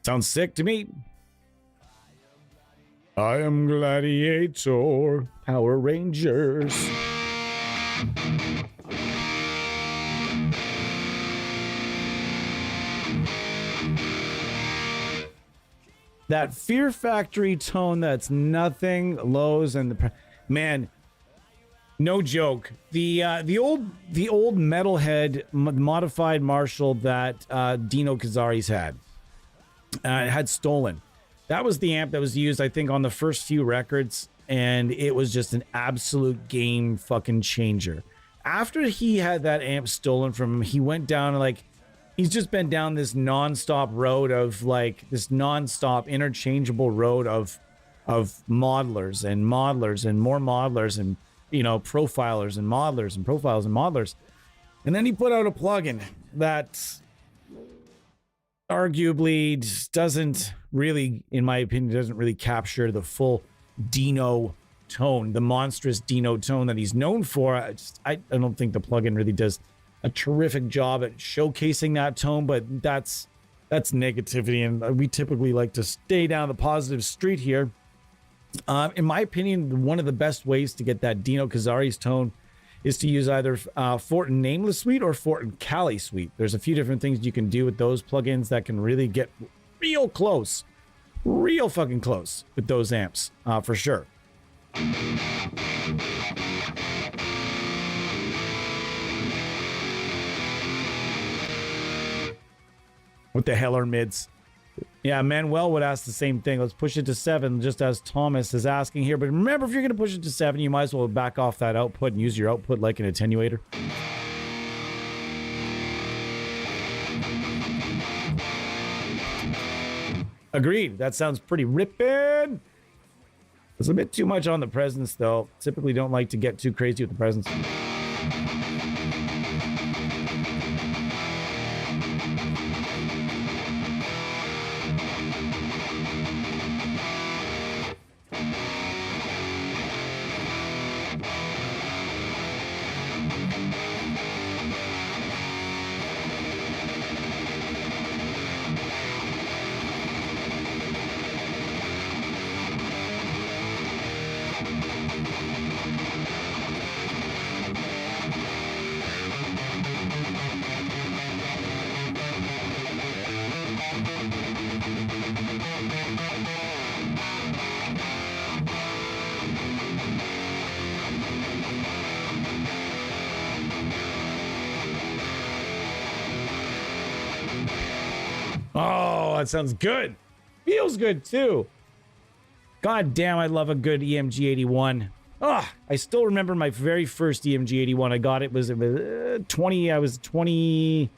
Speaker 1: Sounds sick to me. I am Gladiator, Power Rangers. That Fear Factory tone, that's nothing. Lows and man, no joke. The old metalhead modified Marshall that Dino Kazari's had stolen. That was the amp that was used, I think, on the first few records, and it was just an absolute game fucking changer. After he had that amp stolen from him, he went down like, he's just been down this nonstop road of like this nonstop interchangeable road of modelers and modelers and more modelers and, you know, profilers and modelers and profiles and modelers. And then he put out a plugin that arguably just doesn't really, in my opinion, doesn't really capture the full Dino tone, the monstrous Dino tone that he's known for. I don't think the plugin really does a terrific job at showcasing that tone, but that's negativity, and we typically like to stay down the positive street here. In my opinion, one of the best ways to get that Dino Kazari's tone is to use either Fortin Nameless Suite or Fortin Kali Suite. There's a few different things you can do with those plugins that can really get real close, real fucking close with those amps, for sure. What the hell are mids? Yeah, Manuel would ask the same thing. Let's push it to 7, just as Thomas is asking here. But remember, if you're going to push it to 7, you might as well back off that output and use your output like an attenuator. Agreed. That sounds pretty ripping. There's a bit too much on the presence, though. Typically don't like to get too crazy with the presence. Oh, that sounds good. Feels good too. God damn, I love a good EMG 81. Ah, I still remember my very first EMG 81. I got it was 20. I was 20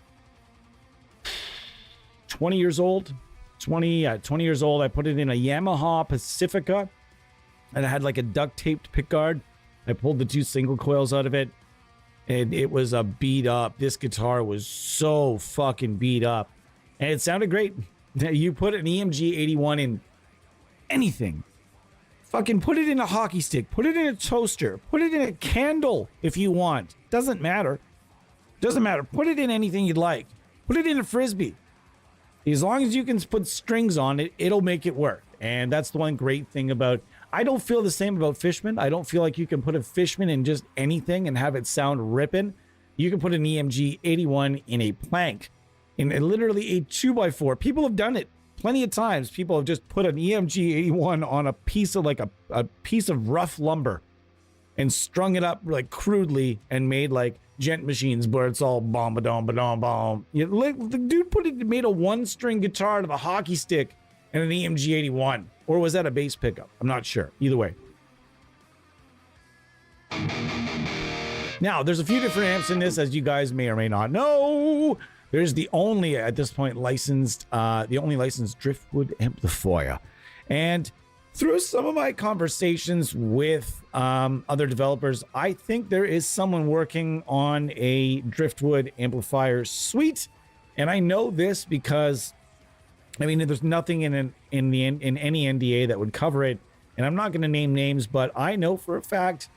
Speaker 1: years old. 20 years old. I put it in a Yamaha Pacifica, and it had like a duct taped pickguard. I pulled the 2 single coils out of it, and it was a beat up. This guitar was so fucking beat up. And it sounded great. You put an EMG 81 in anything. Fucking put it in a hockey stick. Put it in a toaster. Put it in a candle if you want. Doesn't matter. Doesn't matter. Put it in anything you'd like. Put it in a Frisbee. As long as you can put strings on it, it'll make it work. And that's the one great thing about... I don't feel the same about Fishman. I don't feel like you can put a Fishman in just anything and have it sound ripping. You can put an EMG 81 in a plank. In literally a 2x4. People have done it plenty of times. People have just put an EMG 81 on a piece of like a piece of rough lumber and strung it up like crudely and made like gent machines where it's all bomb ba dom ba dom bomb. The dude made a 1-string guitar out of a hockey stick and an EMG 81, or was that a bass pickup? I'm not sure. Either way. Now, there's a few different amps in this, as you guys may or may not know. There's the only, at this point, licensed driftwood amplifier. And through some of my conversations with other developers, I think there is someone working on a driftwood amplifier suite. And I know this because, I mean, there's nothing in any NDA that would cover it. And I'm not going to name names, but I know for a fact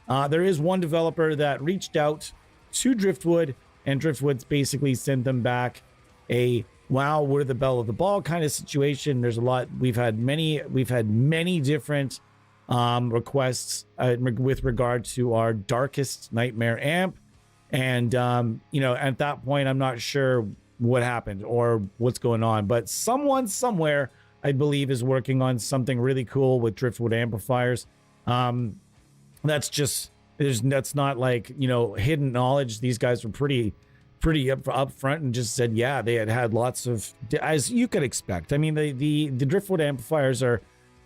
Speaker 1: there is one developer that reached out to Driftwood, and Driftwood's basically sent them back a wow, we're the belle of the ball kind of situation. There's a lot. We've had many different requests with regard to our Darkest Nightmare amp. And, at that point, I'm not sure what happened or what's going on, but someone somewhere
Speaker 2: I believe, is working on something really cool with driftwood amplifiers. That's not like, you know, hidden knowledge. These guys were pretty up front and just said, yeah, they had lots of, as you could expect. I mean, the driftwood amplifiers they're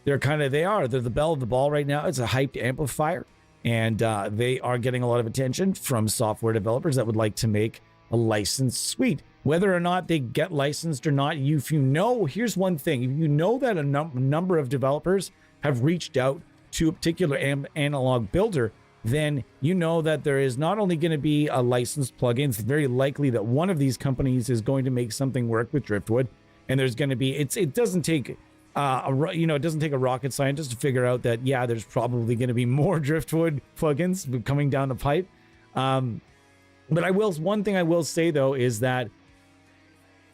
Speaker 2: the belle of the ball right now. It's a hyped amplifier, and they are getting a lot of attention from software developers that would like to make a licensed suite. Whether or not they get licensed or not, if you know, here's one thing: if you know that a number of developers have reached out to a particular analog builder, then you know that there is not only going to be a licensed plugin, it's very likely that one of these companies is going to make something work with driftwood, and there's going to be, it doesn't take it doesn't take a rocket scientist to figure out that, yeah, there's probably going to be more driftwood plugins coming down the pipe. But one thing I will say though is that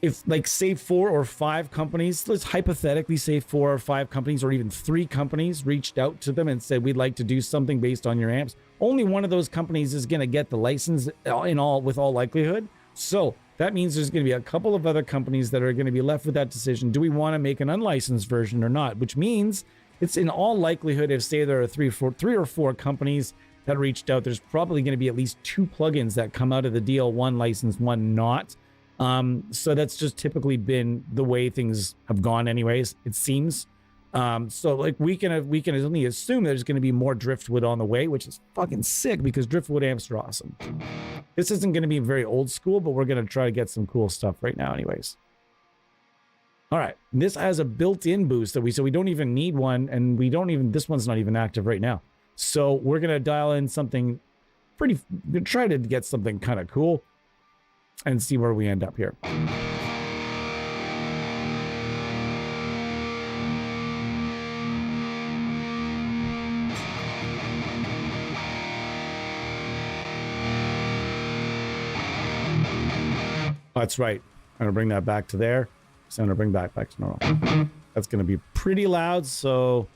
Speaker 2: if, like, say 4 or 5 companies, let's hypothetically say 4 or 5 companies or even 3 companies reached out to them and said, we'd like to do something based on your amps, only one of those companies is going to get the license with all likelihood. So that means there's going to be a couple of other companies that are going to be left with that decision. Do we want to make an unlicensed version or not? Which means it's in all likelihood, if say there are 3 or 4 companies that reached out, there's probably going to be at least 2 plugins that come out of the deal, one licensed, one not. So that's just typically been the way things have gone anyways, it seems. So like we can only assume there's going to be more driftwood on the way, which is fucking sick because driftwood amps are awesome. This isn't going to be very old school, but we're going to try to get some cool stuff right now anyways. All right. This has a built-in boost so we don't even need one, and this one's not even active right now. So we're going to dial in something try to get something kind of cool and see where we end up here. That's right. I'm gonna bring that back to there. So I'm gonna bring back to normal. That's gonna be pretty loud, so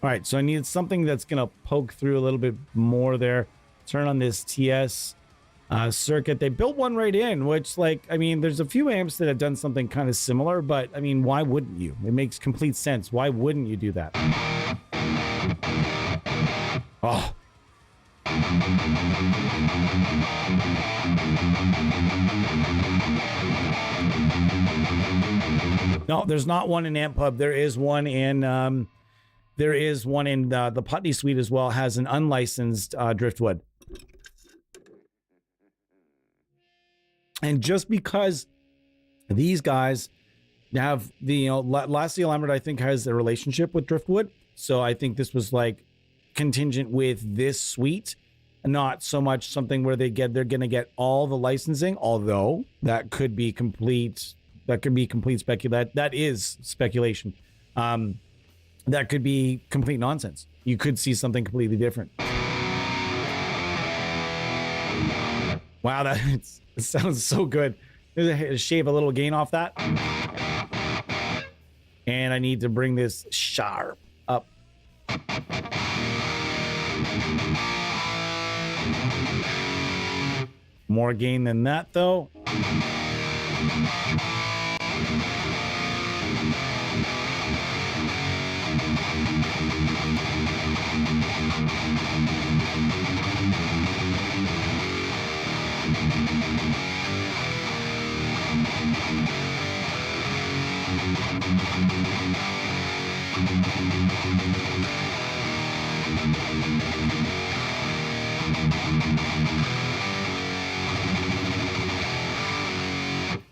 Speaker 2: all right, so I need something that's gonna poke through a little bit more there. Turn on this TS circuit. They built one right in, which, like, I mean, there's a few amps that have done something kind of similar, but I mean, why wouldn't you? It makes complete sense. Why wouldn't you do that? Oh. No, there's not one in AmpPub. There is one in the Putney suite as well, has an unlicensed driftwood. And just because these guys have Lassie Lambert, I think, has a relationship with driftwood. So I think this was like contingent with this suite, not so much something where they're going to get all the licensing, although that could be complete speculation. That is speculation. That could be complete nonsense. You could see something completely different. Wow, it sounds so good. Shave a little gain off that. And I need to bring this sharp up. More gain than that, though.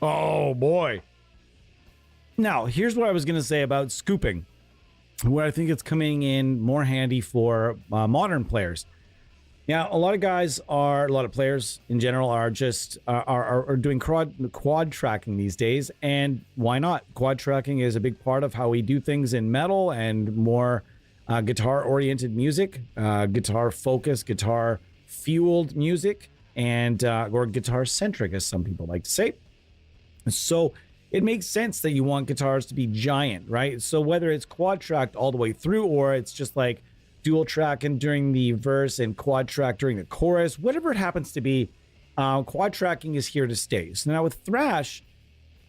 Speaker 2: Oh boy. Now, here's what I was going to say about scooping, where I think it's coming in more handy for modern players. Now, a lot of players in general are just are doing quad tracking these days, and why not? Quad tracking is a big part of how we do things in metal and more guitar-oriented music, guitar-focused, guitar-fueled music, and or guitar-centric, as some people like to say. So
Speaker 1: it makes sense that you want guitars to be giant, right? So whether it's quad tracked all the way through, or it's just like dual tracking during the verse and quad track during the chorus, whatever it happens to be, quad tracking is here to stay. So now with thrash,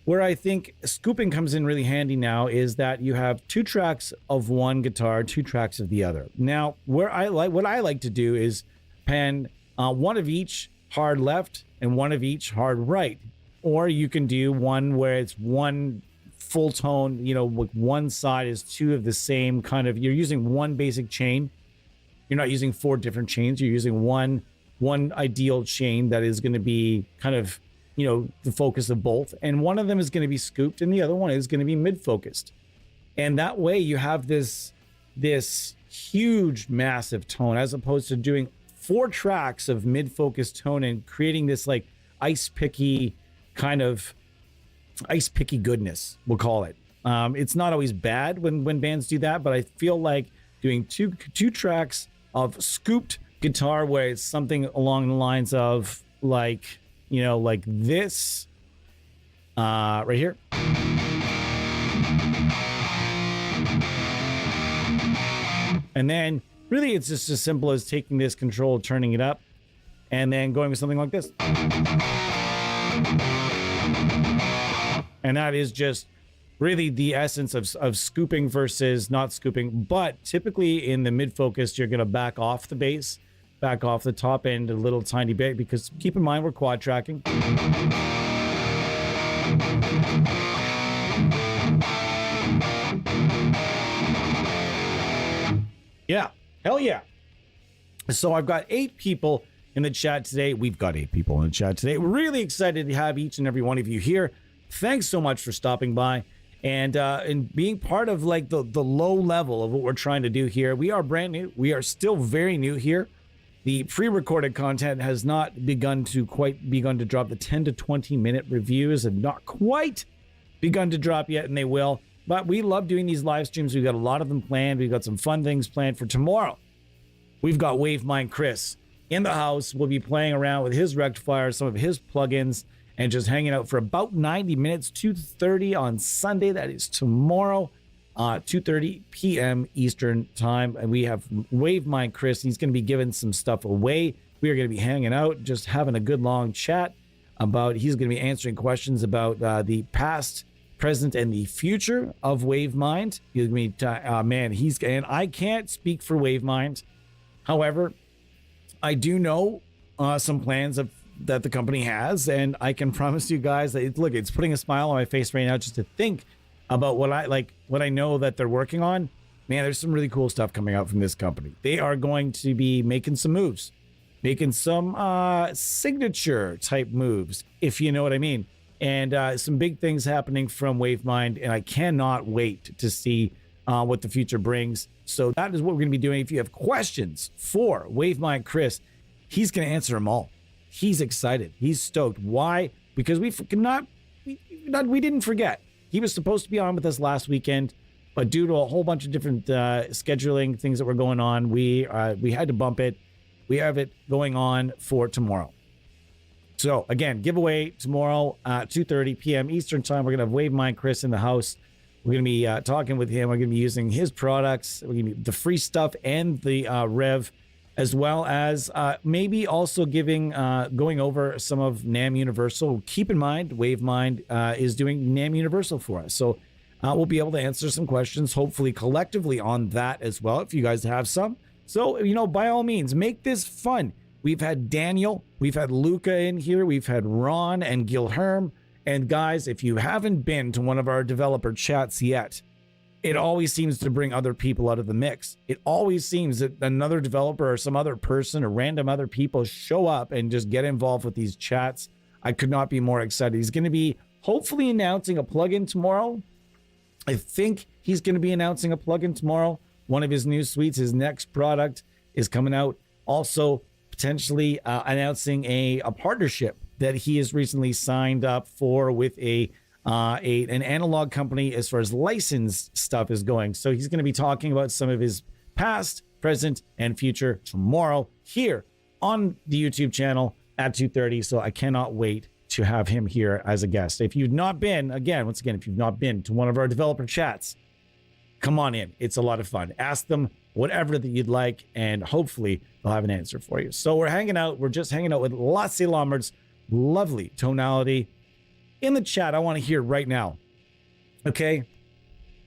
Speaker 1: where I think scooping comes in really handy now is that you have 2 tracks of one guitar, 2 tracks of the other. Now, what I like to do is pen one of each hard left and one of each hard right. Or you can do one where it's one full tone, with one side is 2 of the same kind of, you're using one basic chain. You're not using 4 different chains. You're using one ideal chain that is going to be kind of, the focus of both. And one of them is going to be scooped and the other one is going to be mid-focused. And that way you have this huge, massive tone, as opposed to doing 4 tracks of mid-focused tone and creating this like ice picky goodness, we'll call it. It's not always bad when bands do that, but I feel like doing two tracks of scooped guitar where it's something along the lines of like this right here. And then really it's just as simple as taking this control, turning it up, and then going with something like this. And that is just really the essence of scooping versus not scooping. But typically in the mid-focus, you're going to back off the bass, back off the top end a little tiny bit, because keep in mind we're quad tracking. Yeah, hell yeah. So I've got 8 people in the chat today. We've got 8 people in the chat today. We're really excited to have each and every one of you here. Thanks so much for stopping by and being part of like the low level of what we're trying to do here. We are brand new. We are still very new here. The pre-recorded content has not begun to drop. The 10 to 20 minute reviews have not quite begun to drop yet, and they will. But we love doing these live streams. We've got a lot of them planned. We've got some fun things planned for tomorrow. We've got Wavemind Chris in the house. We'll be playing around with his rectifier, some of his plugins, and just hanging out for about 90 minutes, 2:30 on Sunday. That is tomorrow, 2:30 p.m. Eastern time. And we have Wavemind Chris. He's going to be giving some stuff away. We are going to be hanging out, just having a good long chat about, he's going to be answering questions about the past, present, and the future of Wavemind. He's going to be, and I can't speak for Wavemind. However, I do know some plans that the company has, and I can promise you guys that it's putting a smile on my face right now just to think about what I know that they're working on. Man, there's some really cool stuff coming out from this company. They are going to be making some moves, making some signature type moves, if you know what I mean. And some big things happening from Wavemind, and I cannot wait to see what the future brings. So that is what we're going to be doing. If you have questions for Wavemind Chris, he's going to answer them all. He's excited. He's stoked. Why? Because we didn't forget. He was supposed to be on with us last weekend, but due to a whole bunch of different scheduling things that were going on, we had to bump it. We have it going on for tomorrow. So again, giveaway tomorrow, 2:30 p.m. Eastern time. We're going to have Wavemind Chris in the house. We're going to be talking with him. We're going to be using his products. We're going to be the free stuff and the Rev, as well as maybe also going over some of NAMM Universal. Keep in mind, Wavemind is doing NAMM Universal for us. So we'll be able to answer some questions, hopefully collectively on that as well, if you guys have some. So, by all means, make this fun. We've had Daniel, we've had Luca in here, we've had Ron and Gilherm. And guys, if you haven't been to one of our developer chats yet, it always seems to bring other people out of the mix. It always seems that another developer or some other person or random other people show up and just get involved with these chats. I could not be more excited. He's going to be hopefully announcing a plugin tomorrow. I think he's going to be announcing a plugin tomorrow. One of his new suites, his next product is coming out. Also, potentially announcing a partnership that he has recently signed up for with an analog company as far as licensed stuff is going. So he's going to be talking about some of his past, present, and future tomorrow here on the YouTube channel at 2:30. So I cannot wait to have him here as a guest. If you've not been, once again, if you've not been to one of our developer chats, come on in. It's a lot of fun. Ask them whatever that you'd like, and hopefully they'll have an answer for you. So we're hanging out. We're just hanging out with Lassie Lambert's lovely tonality. In the chat, I want to hear right now. Okay?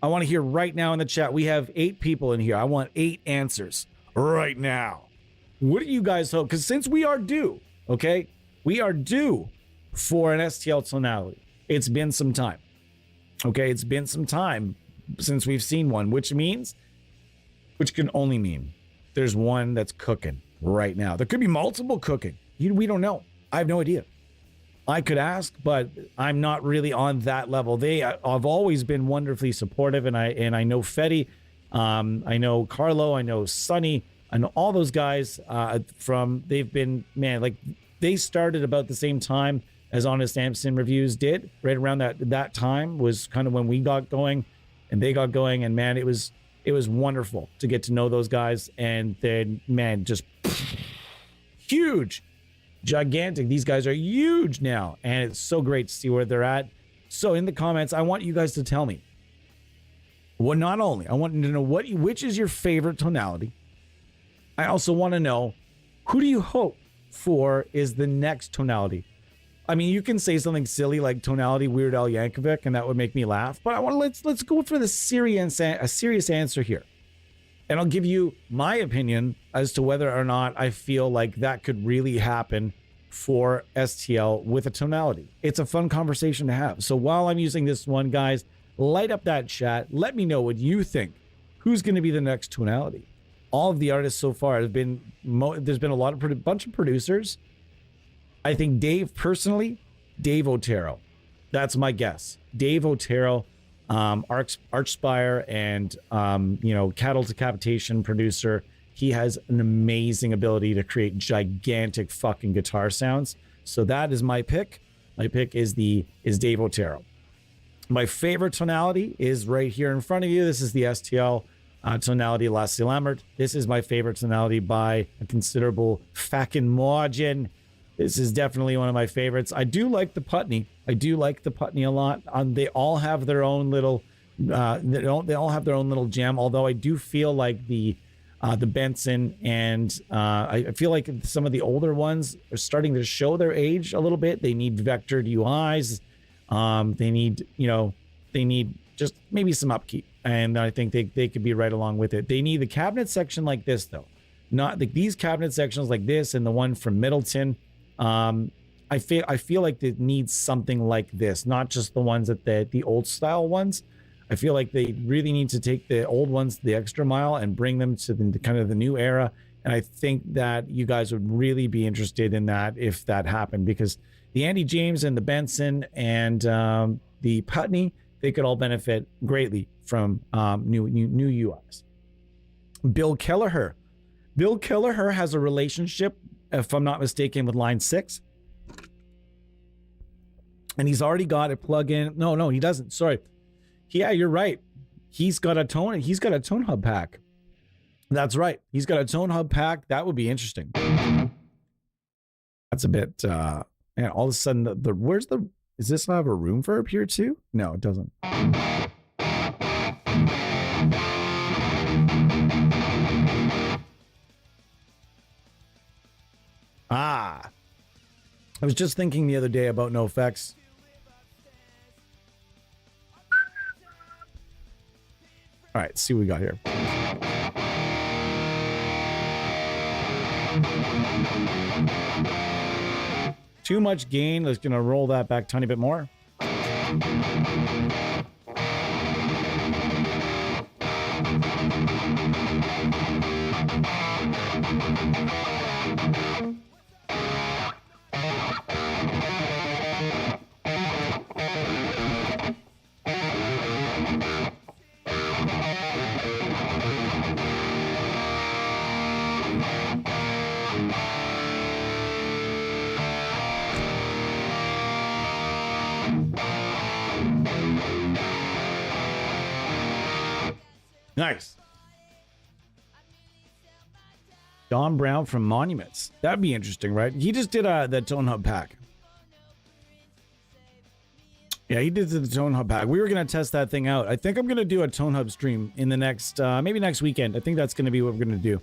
Speaker 1: I want to hear right now in the chat. We have 8 people in here. I want 8 answers right now. What do you guys hope? Because since we are due, okay? We are due for an STL tonality. It's been some time. Okay? It's been some time since we've seen one, which can only mean there's one that's cooking right now. There could be multiple cooking. We don't know. I have no idea. I could ask, but I'm not really on that level. They have always been wonderfully supportive, and I know Fetty, I know Carlo, I know Sonny, I know all those guys they've been, man, like they started about the same time as Honest Amson Reviews did. Right around that time was kind of when we got going and they got going, and man, it was wonderful to get to know those guys, and then, man, just huge. Gigantic. These guys are huge now, and it's so great to see where they're at. So in the comments, I want you guys to tell me, well, not only I want to know which is your favorite tonality, I also want to know, who do you hope for is the next tonality? I mean, you can say something silly like tonality Weird Al Yankovic, and that would make me laugh, but I want to let's go for a serious answer here. And I'll give you my opinion as to whether or not I feel like that could really happen for STL with a tonality. It's a fun conversation to have. So while I'm using this one, guys, light up that chat. Let me know what you think. Who's going to be the next tonality? All of the artists so far have been, there's been a bunch of producers. I think Dave Otero. That's my guess. Dave Otero. Archspire and Cattle Decapitation producer. He has an amazing ability to create gigantic fucking guitar sounds. So that is my pick. My pick is Dave Otero. My favorite tonality is right here in front of you. This is the STL tonality Lassie Lambert. This is my favorite tonality by a considerable fucking margin. This is definitely one of my favorites. I do like the Putney. A lot. They all have their own little. They all have their own little gem. Although I do feel like the Benson and I feel like some of the older ones are starting to show their age a little bit. They need vectored UIs. They need just maybe some upkeep, and I think they could be right along with it. They need the cabinet section like this though, not these cabinet sections like this and the one from Middleton. I feel like it needs something like this, not just the ones that the old style ones. I feel like they really need to take the old ones the extra mile and bring them to the kind of the new era. And I think that you guys would really be interested in that if that happened, because the Andy James and the Benson and the Putney, they could all benefit greatly from new UIs. Bill Kelleher has a relationship, if I'm not mistaken, with Line 6. And he's already got a plug-in. No, he doesn't. Sorry. Yeah, you're right. He's got a tone hub pack. That's right. He's got a tone hub pack. That would be interesting. That's a bit and all of a sudden does this have a room for up here too? No, it doesn't. I was just thinking the other day about NoFX. All right, let's see what we got here. Too much gain. Let's gonna roll that back a tiny bit more. Nice. Don Brown from Monuments. That'd be interesting, right? He just did the Tone Hub pack.
Speaker 2: Yeah, he did the Tone Hub pack. We were going to test that thing out. I think I'm going to do a Tone Hub stream in the next, maybe next weekend. I think that's going to be what we're going to do.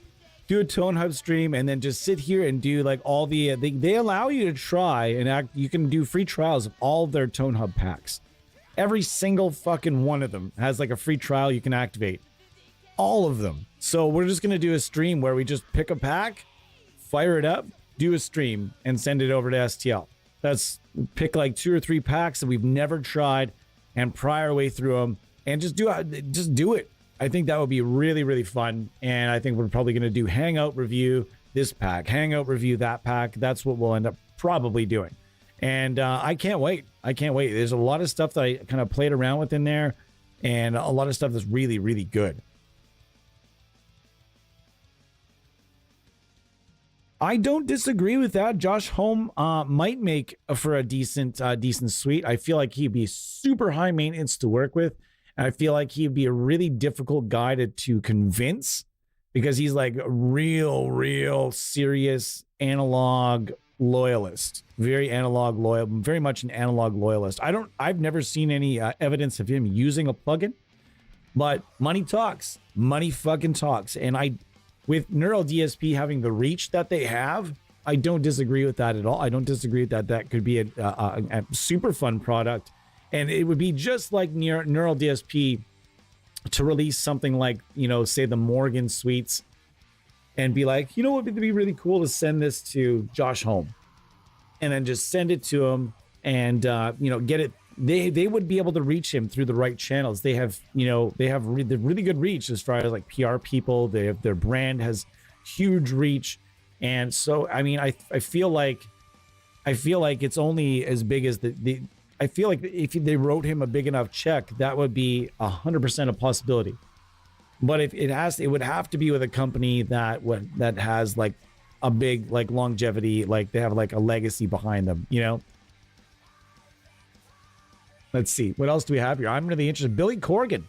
Speaker 2: Do a Tone Hub stream and then just sit here and do like all the, they allow you to try and act. You can do free trials of all their Tone Hub packs. Every single fucking one of them has like a free trial you can activate. All of them. So we're just going to do a stream where we just pick a pack, fire it up, do a stream, and send it over to STL. That's pick like 2 or 3 packs that we've never tried and pry our way through them and just do it. I think that would be really, really fun. And I think we're probably going to do Hangout review this pack, Hangout review that pack. That's what we'll end up probably doing. And I can't wait. I can't wait. There's a lot of stuff that I kind of played around with in there and a lot of stuff that's really, really good. I don't disagree with that. Josh Holm might make for a decent suite. I feel like he'd be super high maintenance to work with. And I feel like he'd be a really difficult guy to convince because he's like a real serious analog loyalist, very analog loyal, very much an analog loyalist. I've never seen any evidence of him using a plugin, but money talks, money fucking talks. And with Neural DSP having the reach that they have, I don't disagree with that at all. I don't disagree with that. That could be a super fun product. And it would be just like Neural DSP to release something like, say the Morgan suites and be like, what would be really cool to send this to Josh Holm and then just send it to him and, get it. They would be able to reach him through the right channels. They have, really good reach as far as like PR people. Their brand has huge reach. And so, I mean, I feel like it's only as big as I feel like if they wrote him a big enough check, that would be 100% a possibility. But it would have to be with a company that has like a big, like longevity, like they have like a legacy behind them, Let's see. What else do we have here? I'm really interested. Billy Corgan.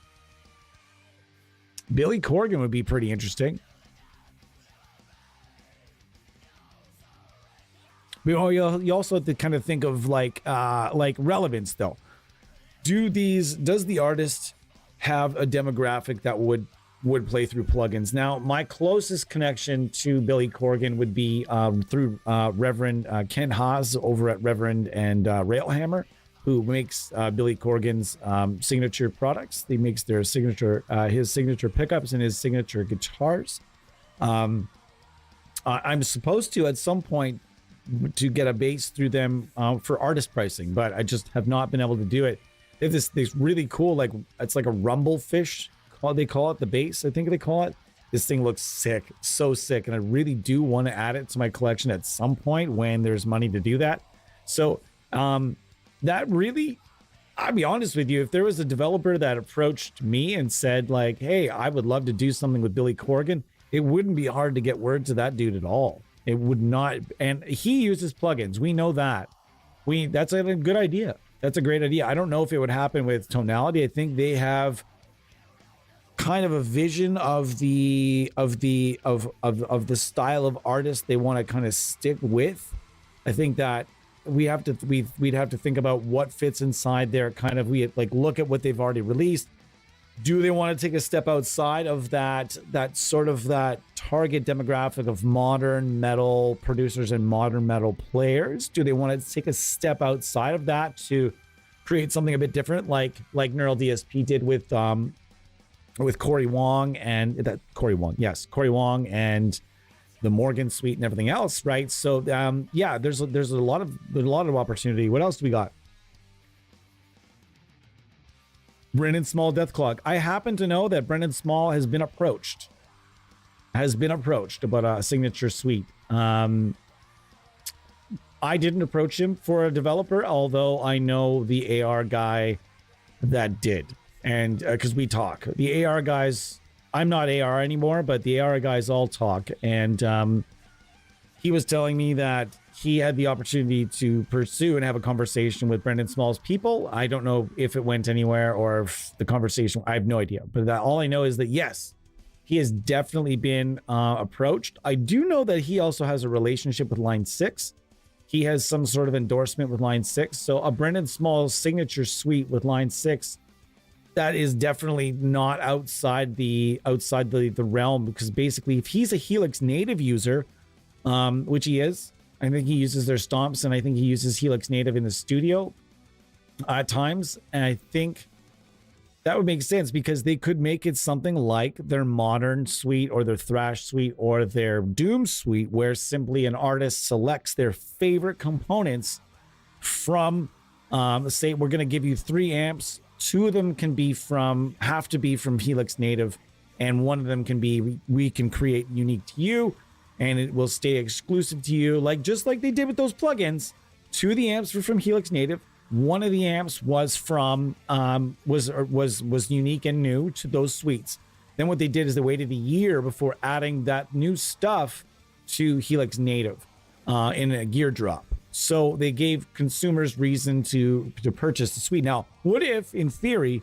Speaker 2: Billy Corgan would be pretty interesting. You also have to kind of think of like relevance though. Does the artist have a demographic that would play through plugins? Now, my closest connection to Billy Corgan would be through Reverend Ken Haas over at Reverend and Railhammer, who makes Billy Corgan's signature products. He makes their signature, his signature pickups and his signature guitars. I'm supposed to at some point to get a bass through them for artist pricing, but I just have not been able to do it. They have this really cool, like it's like a rumble fish. They call it the bass. I think they call it. This thing looks sick, so sick, and I really do want to add it to my collection at some point when there's money to do that. So that really, I'll be honest with you, if there was a developer that approached me and said like, "Hey, I would love to do something with Billy Corgan," it wouldn't be hard to get word to that dude at all. It would not, and he uses plugins. We know that. That's a good idea. That's a great idea. I don't know if it would happen with Tonality. I think they have kind of a vision of the style of artist they want to kind of stick with. I think that we'd have to think about what fits inside there. Kind of, we like look at what they've already released. Do they want to take a step outside of that sort of that target demographic of modern metal producers and modern metal players? Do they want to take a step outside of that to create something a bit different, like Neural DSP did with Corey Wong and Corey Wong and the Morgan suite and everything else, right? So yeah, there's a lot of opportunity. What else do we got? Brendan Small Deathclog. I happen to know that Brendan Small has been approached about a signature suite. I didn't approach him for a developer, although I know the AR guy that did. And because we talk, the AR guys, I'm not AR anymore, but the AR guys all talk. And he was telling me that he had the opportunity to pursue and have a conversation with Brendan Small's people. I don't know if it went anywhere or if the conversation, I have no idea. But all I know is that, yes, he has definitely been approached. I do know that he also has a relationship with Line 6. he has some sort of endorsement with line 6. So a Brendan Small signature suite with line 6, that is definitely not outside the realm, because basically if he's a Helix native user, which he is, I think he uses their stomps, and I think he uses Helix native in the studio at times, and I think that would make sense, because they could make it something like their modern suite or their thrash suite or their doom suite, where simply an artist selects their favorite components from, say we're going to give you 3 amps. 2 of them have to be from Helix native, and 1 of them can be, we can create unique to you, and it will stay exclusive to you, just like they did with those plugins. 2 of the amps were from Helix native. 1 of the amps was from was unique and new to those suites. Then what they did is they waited a year before adding that new stuff to Helix native in a gear drop. So they gave consumers reason to purchase the suite. Now, what if, in theory,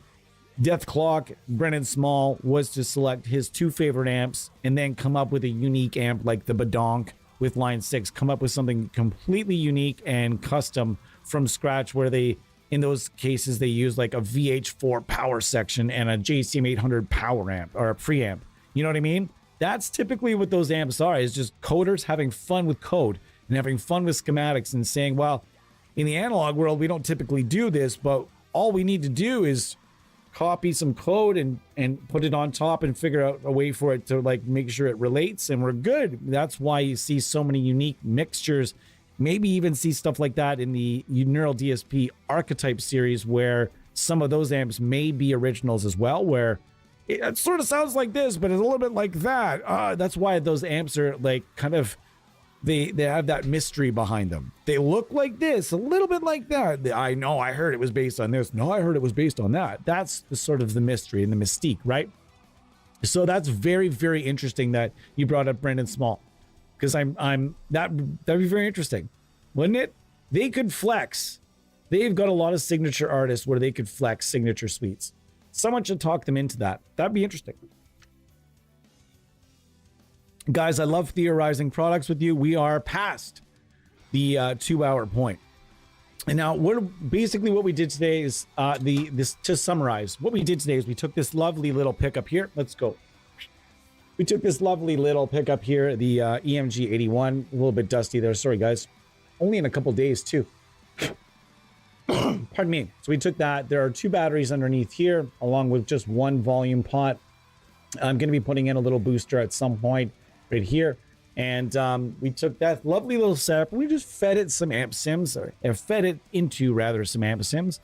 Speaker 2: Death Clock, Brennan Small, was to select his 2 favorite amps and then come up with a unique amp like the Badonk with line 6, come up with something completely unique and custom from scratch, where they, in those cases, they use like a VH4 power section and a JCM 800 power amp or a preamp. You know what I mean? That's typically what those amps are, is just coders having fun with code and having fun with schematics and saying, well, in the analog world, we don't typically do this, but all we need to do is copy some code and put it on top and figure out a way for it to make sure it relates, and we're good. That's why you see so many unique mixtures. Maybe even see stuff like that in the Neural DSP archetype series, where some of those amps may be originals as well, where it sort of sounds like this, but it's a little bit like that. That's why those amps are kind of, they have that mystery behind them. They look like this, a little bit like that. I know, I heard it was based on this. No, I heard it was based on that. That's the sort of the mystery and the mystique, right? So that's very, very interesting that you brought up Brendan Small, because that'd be very interesting, wouldn't it? They could flex. They've got a lot of signature artists where they could flex signature suites. Someone should talk them into that. That'd be interesting. Guys, I love theorizing products with you. We are past the 2-hour point. And now what we did today is to summarize, what we did today is we took this lovely little pickup here. Let's go. We took this lovely little pickup here, the EMG 81, a little bit dusty there. Sorry, guys. Only in a couple days, too. Pardon me. So we took that. There are 2 batteries underneath here, along with just 1 volume pot. I'm going to be putting in a little booster at some point right here. And we took that lovely little setup. We just fed it some amp sims, or fed it into, rather, some amp sims,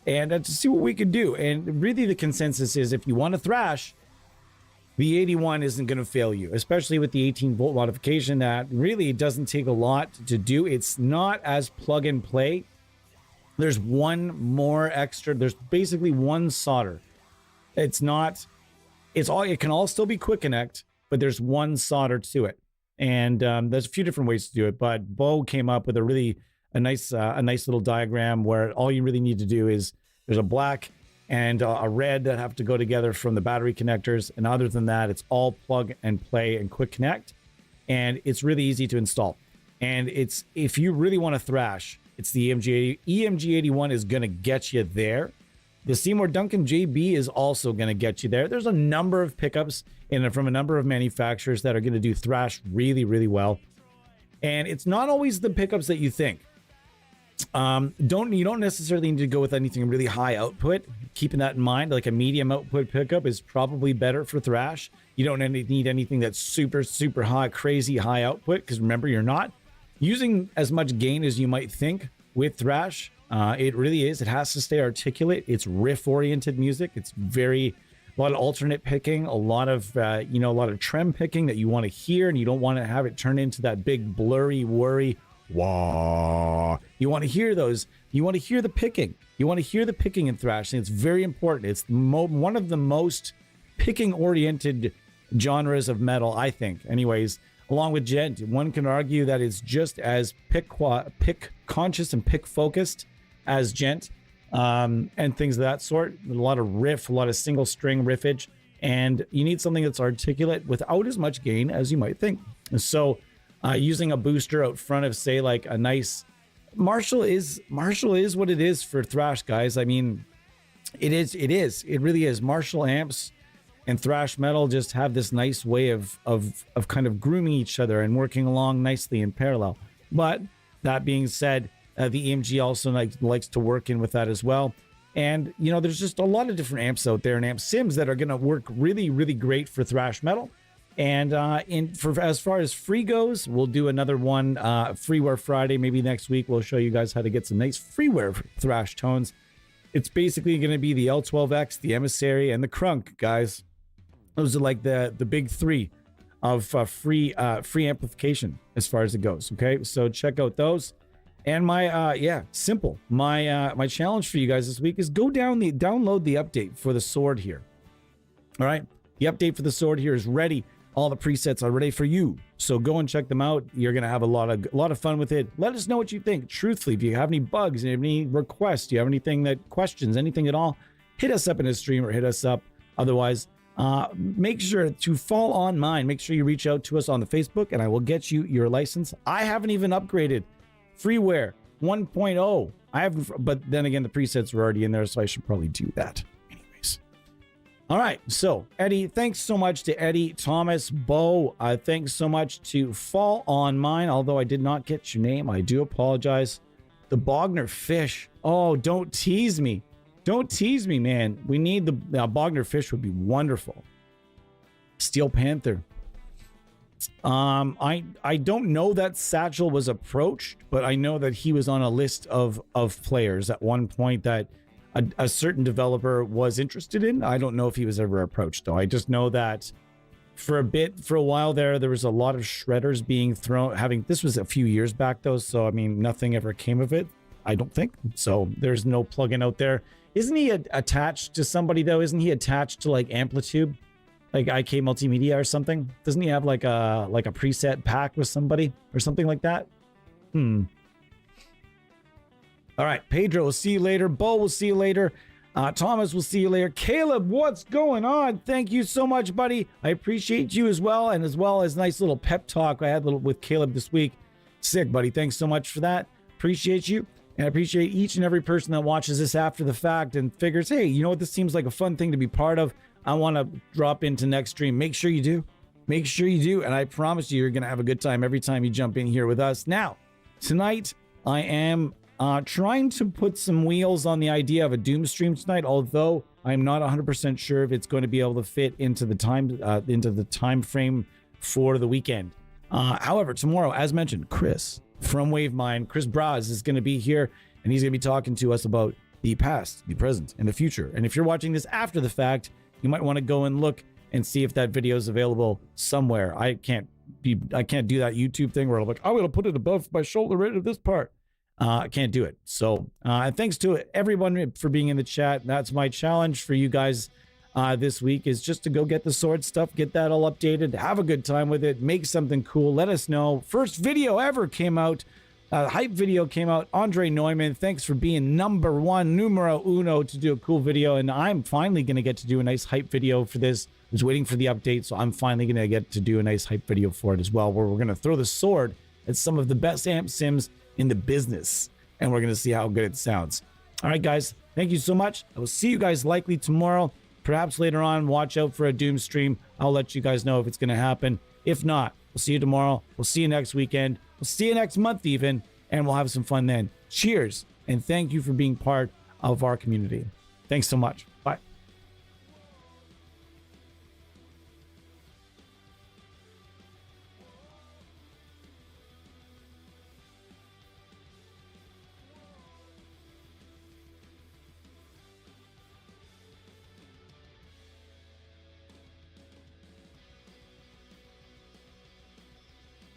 Speaker 2: and to see what we could do. And really the consensus is, if you want to thrash, the 81 isn't going to fail you, especially with the 18-volt modification. That really doesn't take a lot to do. It's not as plug and play. There's one more extra. There's basically 1 solder. It can all still be quick connect, but there's 1 solder to it. And there's a few different ways to do it. But Bo came up with a nice little diagram where all you really need to do is, there's a black and a red that have to go together from the battery connectors. And other than that, it's all plug and play and quick connect. And it's really easy to install. And if you really want to thrash, it's the EMG 81 is going to get you there. The Seymour Duncan JB is also going to get you there. There's a number of pickups from a number of manufacturers that are going to do thrash really, really well. And it's not always the pickups that you think. You don't necessarily need to go with anything really high output. Keeping that in mind, like a medium output pickup is probably better for thrash. You don't need anything that's super, super high, crazy high output, because remember, you're not using as much gain as you might think with thrash. It really is. It has to stay articulate. It's riff-oriented music. It's a lot of alternate picking, a lot of trem picking that you want to hear, and you don't want to have it turn into that big blurry worry. Wah. You want to hear those. You want to hear the picking. You want to hear the picking in thrash, and it's very important. It's one of the most picking-oriented genres of metal, I think. Anyways, along with gent, one can argue that it's just as pick conscious and pick focused as gent, and things of that sort. A lot of riff, a lot of single string riffage, and you need something that's articulate without as much gain as you might think. So using a booster out front of, say, like a nice
Speaker 1: Marshall is what it is for thrash, guys. I mean, it really is. Marshall amps and thrash metal just have this nice way of kind of grooming each other and working along nicely in parallel. But that being said, the EMG also likes to work in with that as well. And you know, there's just a lot of different amps out there and amp sims that are going to work really, really great for thrash metal. And as far as free goes, we'll do another one, Freeware Friday, maybe next week. We'll show you guys how to get some nice freeware thrash tones. It's basically going to be the L12X, the Emissary, and the Crunk, guys. Those are like the big three of free amplification as far as it goes. Okay, so check out those. And my simple. My challenge for you guys this week is download the update for the sword here. All right, the update for the sword here is ready. All the presets are ready for you. So go and check them out. You're gonna have a lot of fun with it. Let us know what you think. Truthfully, if you have any bugs, any requests, do you have anything questions, anything at all, hit us up in a stream or hit us up. Otherwise, make sure to fall on mine. Make sure you reach out to us on the Facebook, and I will get you your license. I haven't even upgraded freeware 1.0. But then again, the presets are already in there, so I should probably do that. Anyways. All right. So Eddie, thanks so much to Eddie, Thomas, Bo. Thanks so much to Fall on Mine. Although I did not get your name, I do apologize. The Bogner Fish. Oh, don't tease me. Don't tease me, man. We need the Bogner Fish would be wonderful. Steel Panther. I don't know that Satchel was approached, but I know that he was on a list of players at one point that a certain developer was interested in. I don't know if he was ever approached, though. I just know that for a while there was a lot of shredders being thrown. This was a few years back, though, so I mean, nothing ever came of it, I don't think. So there's no plugin out there. Isn't he attached to somebody, though? Isn't he attached to like Amplitude? Like IK Multimedia or something? Doesn't he have like a preset pack with somebody or something like that? All right, Pedro, we'll see you later. Bo, we'll see you later. Thomas, we'll see you later. Caleb, what's going on? Thank you so much, buddy. I appreciate you as well, and as well as nice little pep talk I had with Caleb this week. Sick, buddy. Thanks so much for that. Appreciate you. And I appreciate each and every person that watches this after the fact and figures, hey, you know what? This seems like a fun thing to be part of. I want to drop into next stream. Make sure you do. Make sure you do. And I promise you're going to have a good time every time you jump in here with us. Now, tonight, I am trying to put some wheels on the idea of a Doom stream tonight, although I'm not 100% sure if it's going to be able to fit into the time frame for the weekend. However, tomorrow, as mentioned, Chris from WaveMind, Chris Braz is going to be here, and he's going to be talking to us about the past, the present, and the future. And if you're watching this after the fact, you might want to go and look and see if that video is available somewhere. I can't do that YouTube thing where I'm like, I'm going to put it above my shoulder right at this part. I can't do it. So thanks to everyone for being in the chat. That's my challenge for you guys this week, is just to go get the sword stuff, get that all updated, have a good time with it, make something cool. Let us know. First video ever came out. Hype video came out. Andre Neumann, thanks for being numero uno to do a cool video. And I'm finally going to get to do a nice hype video for this. I was waiting for the update, so I'm finally going to get to do a nice hype video for it as well, where we're going to throw the sword at some of the best amp sims in the business, and we're going to see how good it sounds. All right, guys, thank you so much. I will see you guys likely tomorrow, perhaps later on. Watch out for a Doom stream. I'll let you guys know if it's going to happen. If not, we'll see you tomorrow. We'll see you next weekend. We'll see you next month even, and we'll have some fun then. Cheers, and thank you for being part of our community. Thanks so much.